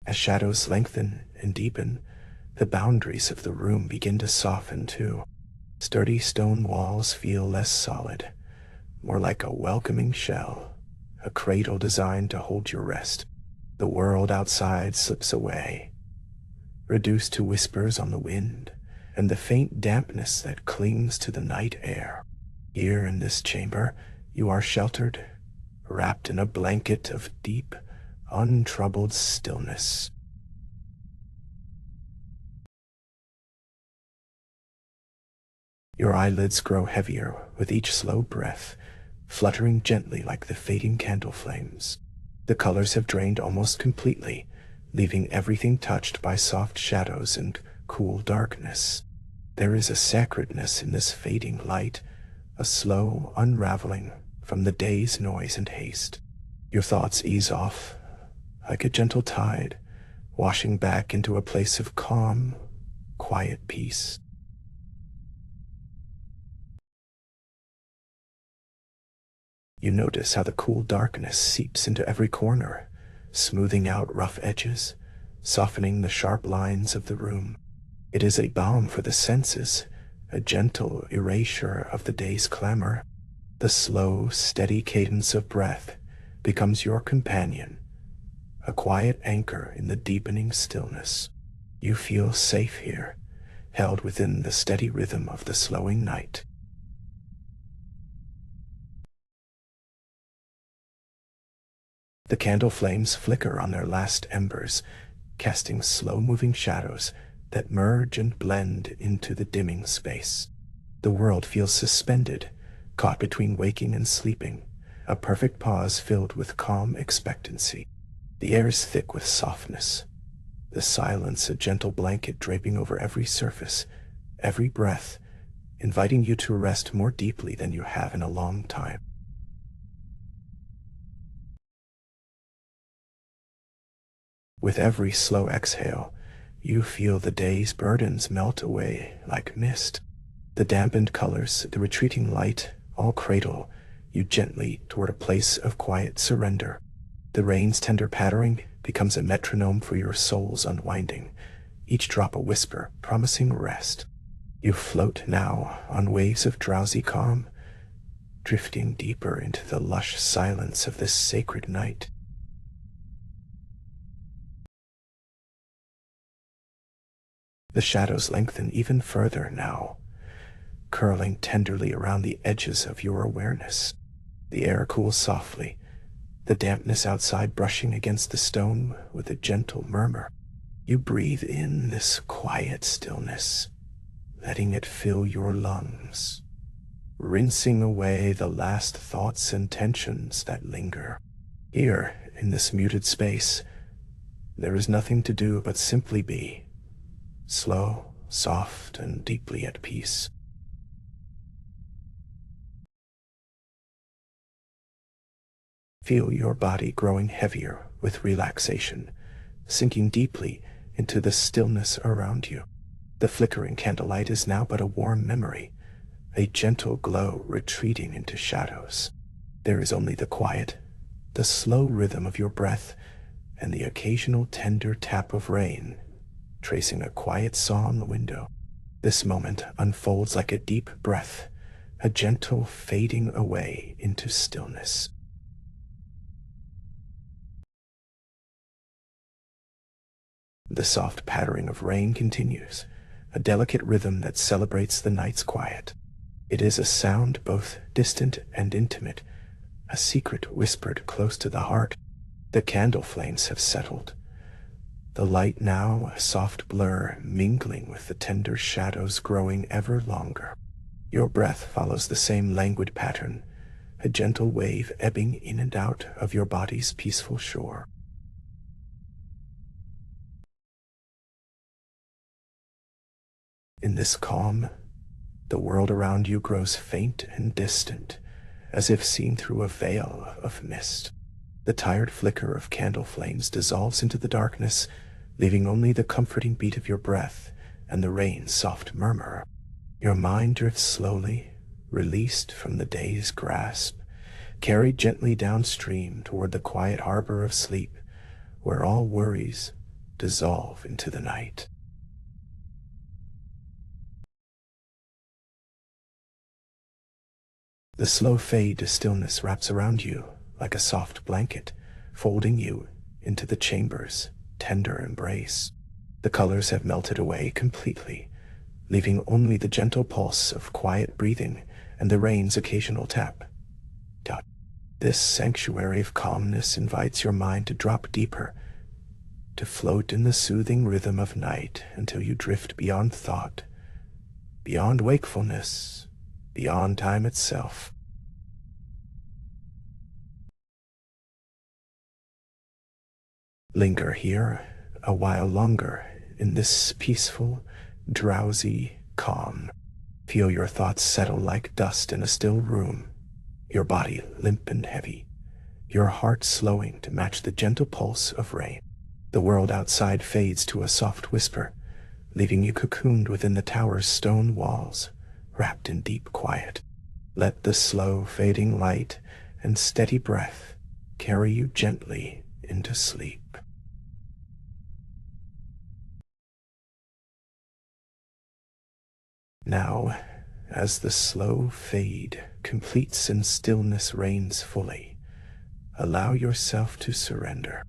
As shadows lengthen and deepen, the boundaries of the room begin to soften too. Sturdy stone walls feel less solid, more like a welcoming shell, a cradle designed to hold your rest. The world outside slips away, reduced to whispers on the wind and the faint dampness that clings to the night air. Here in this chamber, you are sheltered, wrapped in a blanket of deep, untroubled stillness. Your eyelids grow heavier with each slow breath, fluttering gently like the fading candle flames. The colors have drained almost completely, leaving everything touched by soft shadows and cool darkness. There is a sacredness in this fading light, a slow unraveling from the day's noise and haste. Your thoughts ease off like a gentle tide, washing back into a place of calm, quiet peace. You notice how the cool darkness seeps into every corner, smoothing out rough edges, softening the sharp lines of the room. It is a balm for the senses, a gentle erasure of the day's clamor. The slow, steady cadence of breath becomes your companion, a quiet anchor in the deepening stillness. You feel safe here, held within the steady rhythm of the slowing night. The candle flames flicker on their last embers, casting slow-moving shadows that merge and blend into the dimming space. The world feels suspended, caught between waking and sleeping, a perfect pause filled with calm expectancy. The air is thick with softness, the silence a gentle blanket draping over every surface, every breath, inviting you to rest more deeply than you have in a long time. With every slow exhale, you feel the day's burdens melt away like mist. The dampened colors, the retreating light, all cradle you gently toward a place of quiet surrender. The rain's tender pattering becomes a metronome for your soul's unwinding, each drop a whisper promising rest. You float now on waves of drowsy calm, drifting deeper into the lush silence of this sacred night. The shadows lengthen even further now, curling tenderly around the edges of your awareness. The air cools softly, the dampness outside brushing against the stone with a gentle murmur. You breathe in this quiet stillness, letting it fill your lungs, rinsing away the last thoughts and tensions that linger. Here, in this muted space, there is nothing to do but simply be, slow, soft, and deeply at peace. Feel your body growing heavier with relaxation, sinking deeply into the stillness around you. The flickering candlelight is now but a warm memory, a gentle glow retreating into shadows. There is only the quiet, the slow rhythm of your breath, and the occasional tender tap of rain, tracing a quiet saw on the window. This moment unfolds like a deep breath, a gentle fading away into stillness. The soft pattering of rain continues, a delicate rhythm that celebrates the night's quiet. It is a sound both distant and intimate, a secret whispered close to the heart. The candle flames have settled, the light now a soft blur mingling with the tender shadows growing ever longer. Your breath follows the same languid pattern, a gentle wave ebbing in and out of your body's peaceful shore. In this calm, the world around you grows faint and distant, as if seen through a veil of mist. The tired flicker of candle flames dissolves into the darkness, leaving only the comforting beat of your breath and the rain's soft murmur. Your mind drifts slowly, released from the day's grasp, carried gently downstream toward the quiet harbor of sleep, where all worries dissolve into the night. The slow fade to stillness wraps around you like a soft blanket, folding you into the chamber's tender embrace. The colors have melted away completely, leaving only the gentle pulse of quiet breathing and the rain's occasional tap. Dot. This sanctuary of calmness invites your mind to drop deeper, to float in the soothing rhythm of night until you drift beyond thought, beyond wakefulness, beyond time itself. Linger here a while longer in this peaceful, drowsy calm. Feel your thoughts settle like dust in a still room, your body limp and heavy, your heart slowing to match the gentle pulse of rain. The world outside fades to a soft whisper, leaving you cocooned within the tower's stone walls, wrapped in deep quiet. Let the slow fading light and steady breath carry you gently into sleep. Now, as the slow fade completes and stillness reigns fully, allow yourself to surrender.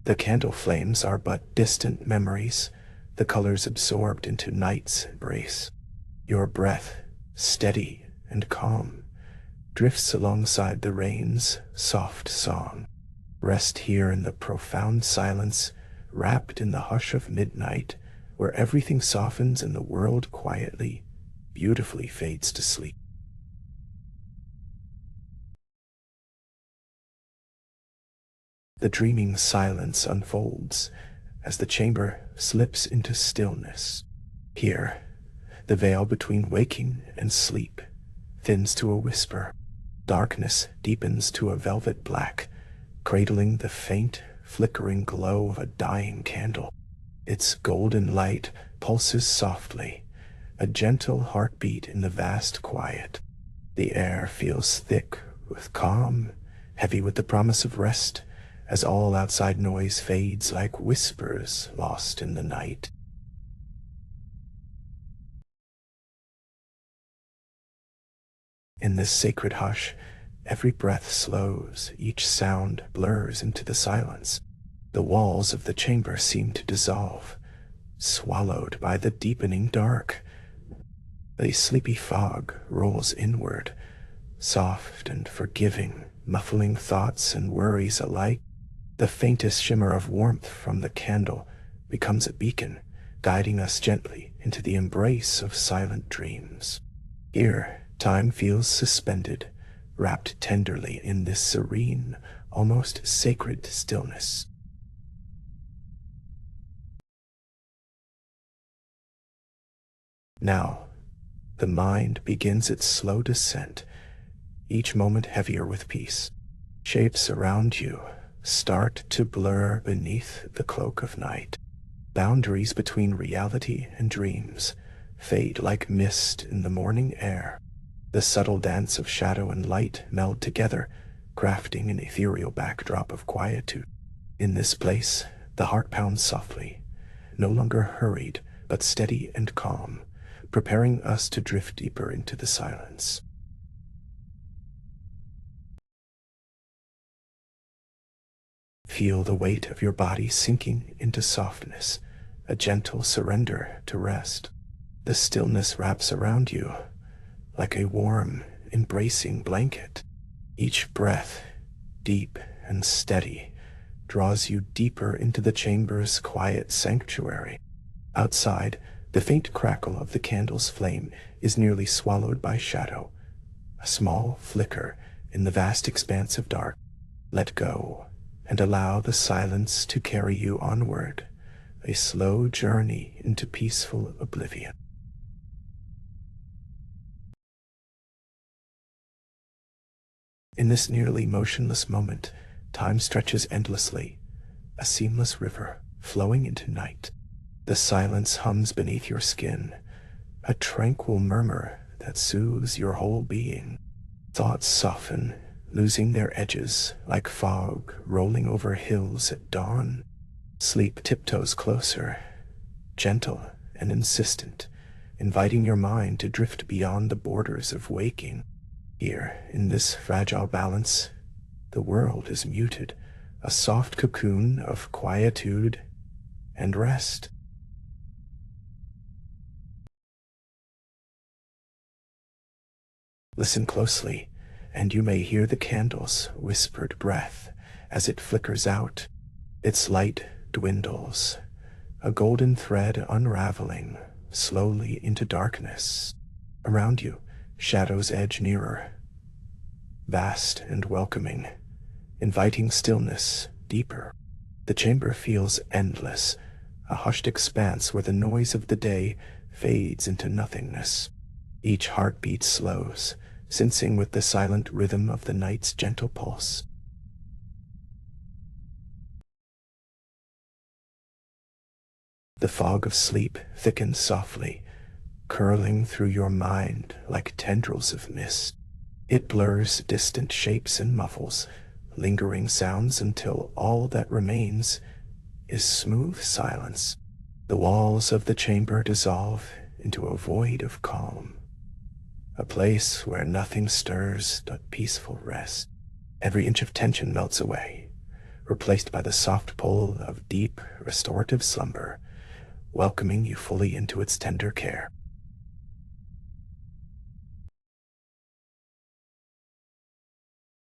The candle flames are but distant memories, the colors absorbed into night's embrace. Your breath, steady and calm, drifts alongside the rain's soft song. Rest here in the profound silence, wrapped in the hush of midnight, where everything softens and the world quietly, beautifully fades to sleep. The dreaming silence unfolds as the chamber slips into stillness. Here, the veil between waking and sleep thins to a whisper. Darkness deepens to a velvet black, cradling the faint, flickering glow of a dying candle. Its golden light pulses softly, a gentle heartbeat in the vast quiet. The air feels thick with calm, heavy with the promise of rest, as all outside noise fades like whispers lost in the night. In this sacred hush, every breath slows, each sound blurs into the silence. The walls of the chamber seem to dissolve, swallowed by the deepening dark. A sleepy fog rolls inward, soft and forgiving, muffling thoughts and worries alike. The faintest shimmer of warmth from the candle becomes a beacon, guiding us gently into the embrace of silent dreams. Here, time feels suspended, wrapped tenderly in this serene, almost sacred stillness. Now, the mind begins its slow descent, each moment heavier with peace. Shapes around you start to blur beneath the cloak of night. Boundaries between reality and dreams fade like mist in the morning air. The subtle dance of shadow and light meld together, crafting an ethereal backdrop of quietude. In this place, the heart pounds softly, no longer hurried, but steady and calm, preparing us to drift deeper into the silence. Feel the weight of your body sinking into softness, a gentle surrender to rest. The stillness wraps around you like a warm, embracing blanket. Each breath, deep and steady, draws you deeper into the chamber's quiet sanctuary. Outside, the faint crackle of the candle's flame is nearly swallowed by shadow, a small flicker in the vast expanse of dark. Let go and allow the silence to carry you onward, a slow journey into peaceful oblivion. In this nearly motionless moment, time stretches endlessly, a seamless river flowing into night. The silence hums beneath your skin, a tranquil murmur that soothes your whole being. Thoughts soften, losing their edges like fog rolling over hills at dawn. Sleep tiptoes closer, gentle and insistent, inviting your mind to drift beyond the borders of waking. Here, in this fragile balance, the world is muted, a soft cocoon of quietude and rest. Listen closely, and you may hear the candle's whispered breath as it flickers out. Its light dwindles, a golden thread unraveling slowly into darkness. Around you, shadows edge nearer, vast and welcoming, inviting stillness deeper. The chamber feels endless, a hushed expanse where the noise of the day fades into nothingness. Each heartbeat slows, sensing with the silent rhythm of the night's gentle pulse. The fog of sleep thickens softly, curling through your mind like tendrils of mist. It blurs distant shapes and muffles, lingering sounds until all that remains is smooth silence. The walls of the chamber dissolve into a void of calm, a place where nothing stirs but peaceful rest. Every inch of tension melts away, replaced by the soft pull of deep, restorative slumber, welcoming you fully into its tender care.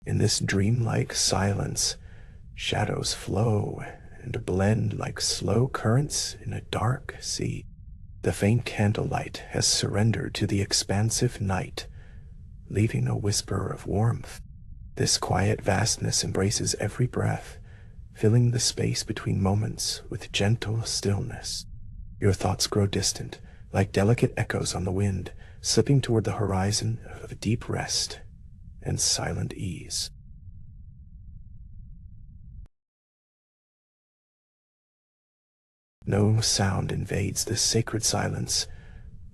In this dreamlike silence, shadows flow and blend like slow currents in a dark sea. The faint candlelight has surrendered to the expansive night, leaving a whisper of warmth. This quiet vastness embraces every breath, filling the space between moments with gentle stillness. Your thoughts grow distant, like delicate echoes on the wind, slipping toward the horizon of deep rest and silent ease. No sound invades this sacred silence,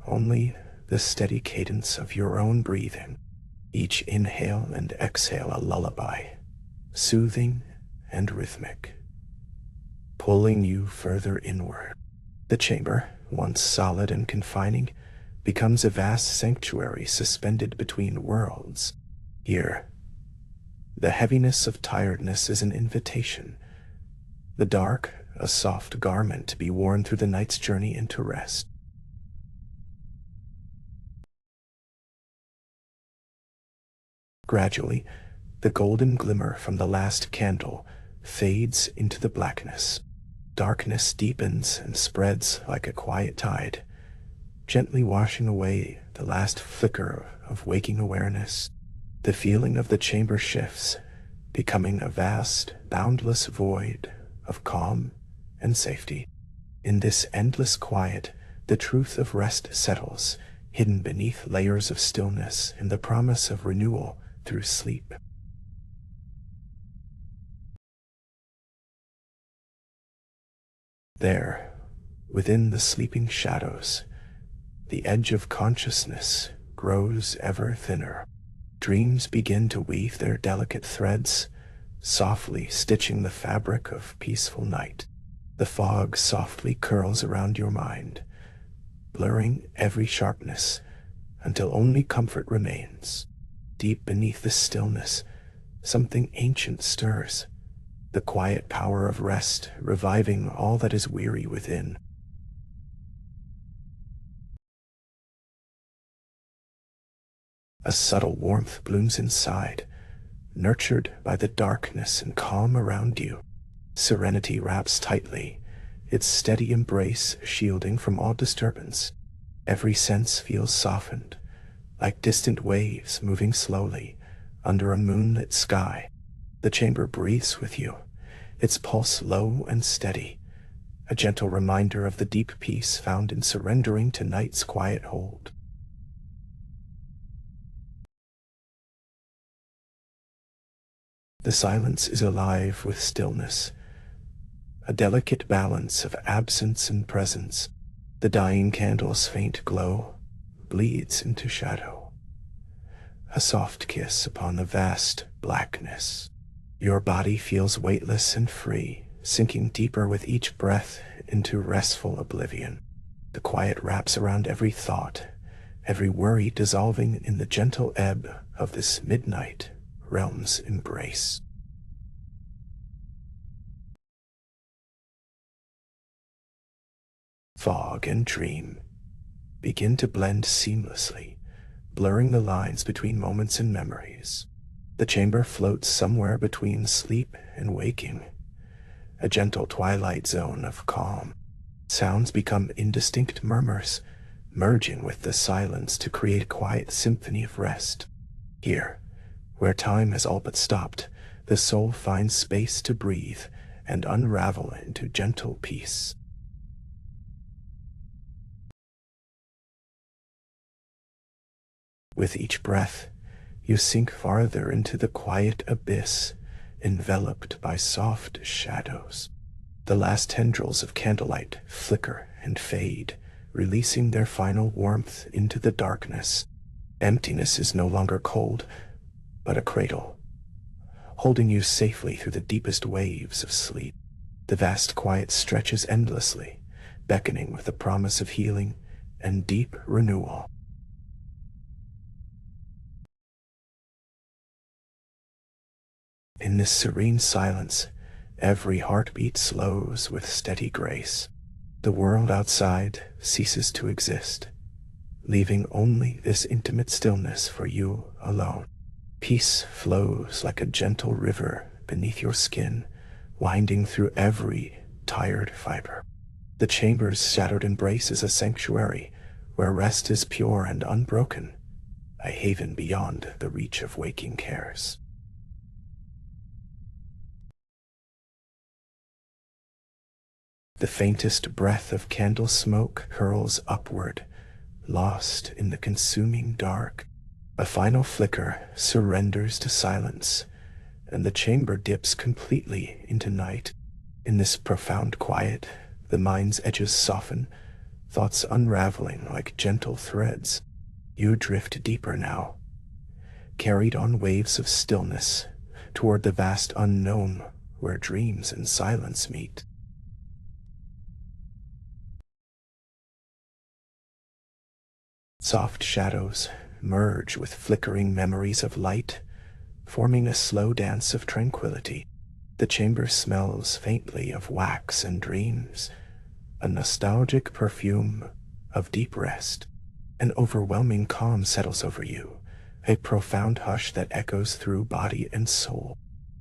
only the steady cadence of your own breathing, each inhale and exhale a lullaby, soothing and rhythmic, pulling you further inward. The chamber, once solid and confining, becomes a vast sanctuary suspended between worlds. Here, the heaviness of tiredness is an invitation, the dark a soft garment to be worn through the night's journey into rest. Gradually, the golden glimmer from the last candle fades into the blackness. Darkness deepens and spreads like a quiet tide, gently washing away the last flicker of waking awareness. The feeling of the chamber shifts, becoming a vast, boundless void of calm and safety. In this endless quiet, the truth of rest settles, hidden beneath layers of stillness and the promise of renewal through sleep. There, within the sleeping shadows, the edge of consciousness grows ever thinner. Dreams begin to weave their delicate threads, softly stitching the fabric of peaceful night. The fog softly curls around your mind, blurring every sharpness until only comfort remains. Deep beneath the stillness, something ancient stirs, the quiet power of rest reviving all that is weary within. A subtle warmth blooms inside, nurtured by the darkness and calm around you. Serenity wraps tightly, its steady embrace shielding from all disturbance. Every sense feels softened, like distant waves moving slowly under a moonlit sky. The chamber breathes with you, its pulse low and steady, a gentle reminder of the deep peace found in surrendering to night's quiet hold. The silence is alive with stillness, a delicate balance of absence and presence. The dying candle's faint glow bleeds into shadow, a soft kiss upon the vast blackness. Your body feels weightless and free, sinking deeper with each breath into restful oblivion. The quiet wraps around every thought, every worry dissolving in the gentle ebb of this midnight realm's embrace. Fog and dream begin to blend seamlessly, blurring the lines between moments and memories. The chamber floats somewhere between sleep and waking, a gentle twilight zone of calm. Sounds become indistinct murmurs, merging with the silence to create a quiet symphony of rest. Here, where time has all but stopped, the soul finds space to breathe and unravel into gentle peace. With each breath, you sink farther into the quiet abyss, enveloped by soft shadows. The last tendrils of candlelight flicker and fade, releasing their final warmth into the darkness. Emptiness is no longer cold, but a cradle, holding you safely through the deepest waves of sleep. The vast quiet stretches endlessly, beckoning with the promise of healing and deep renewal. In this serene silence, every heartbeat slows with steady grace. The world outside ceases to exist, leaving only this intimate stillness for you alone. Peace flows like a gentle river beneath your skin, winding through every tired fiber. The chamber's shadowed embrace is a sanctuary where rest is pure and unbroken, a haven beyond the reach of waking cares. The faintest breath of candle smoke curls upward, lost in the consuming dark. A final flicker surrenders to silence, and the chamber dips completely into night. In this profound quiet, the mind's edges soften, thoughts unraveling like gentle threads. You drift deeper now, carried on waves of stillness, toward the vast unknown where dreams and silence meet. Soft shadows merge with flickering memories of light, forming a slow dance of tranquility. The chamber smells faintly of wax and dreams, a nostalgic perfume of deep rest. An overwhelming calm settles over you, a profound hush that echoes through body and soul.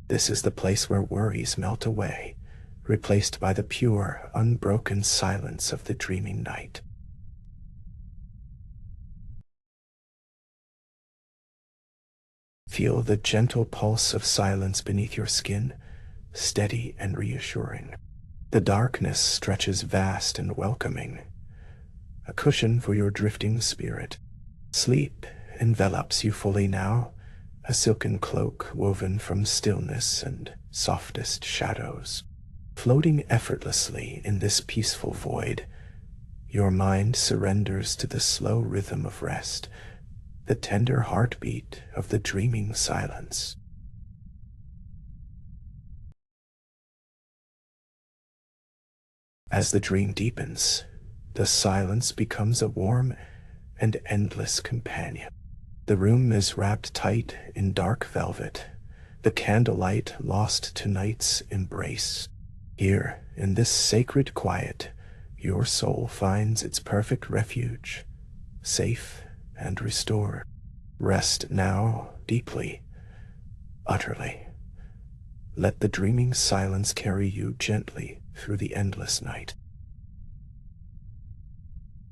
This is the place where worries melt away, replaced by the pure, unbroken silence of the dreaming night. Feel the gentle pulse of silence beneath your skin, steady and reassuring. The darkness stretches vast and welcoming, a cushion for your drifting spirit. Sleep envelops you fully now, a silken cloak woven from stillness and softest shadows. Floating effortlessly in this peaceful void, your mind surrenders to the slow rhythm of rest, the tender heartbeat of the dreaming silence. As the dream deepens, the silence becomes a warm and endless companion. The room is wrapped tight in dark velvet, the candlelight lost to night's embrace. Here, in this sacred quiet, your soul finds its perfect refuge, safe and restored. Rest now deeply, utterly. Let the dreaming silence carry you gently through the endless night.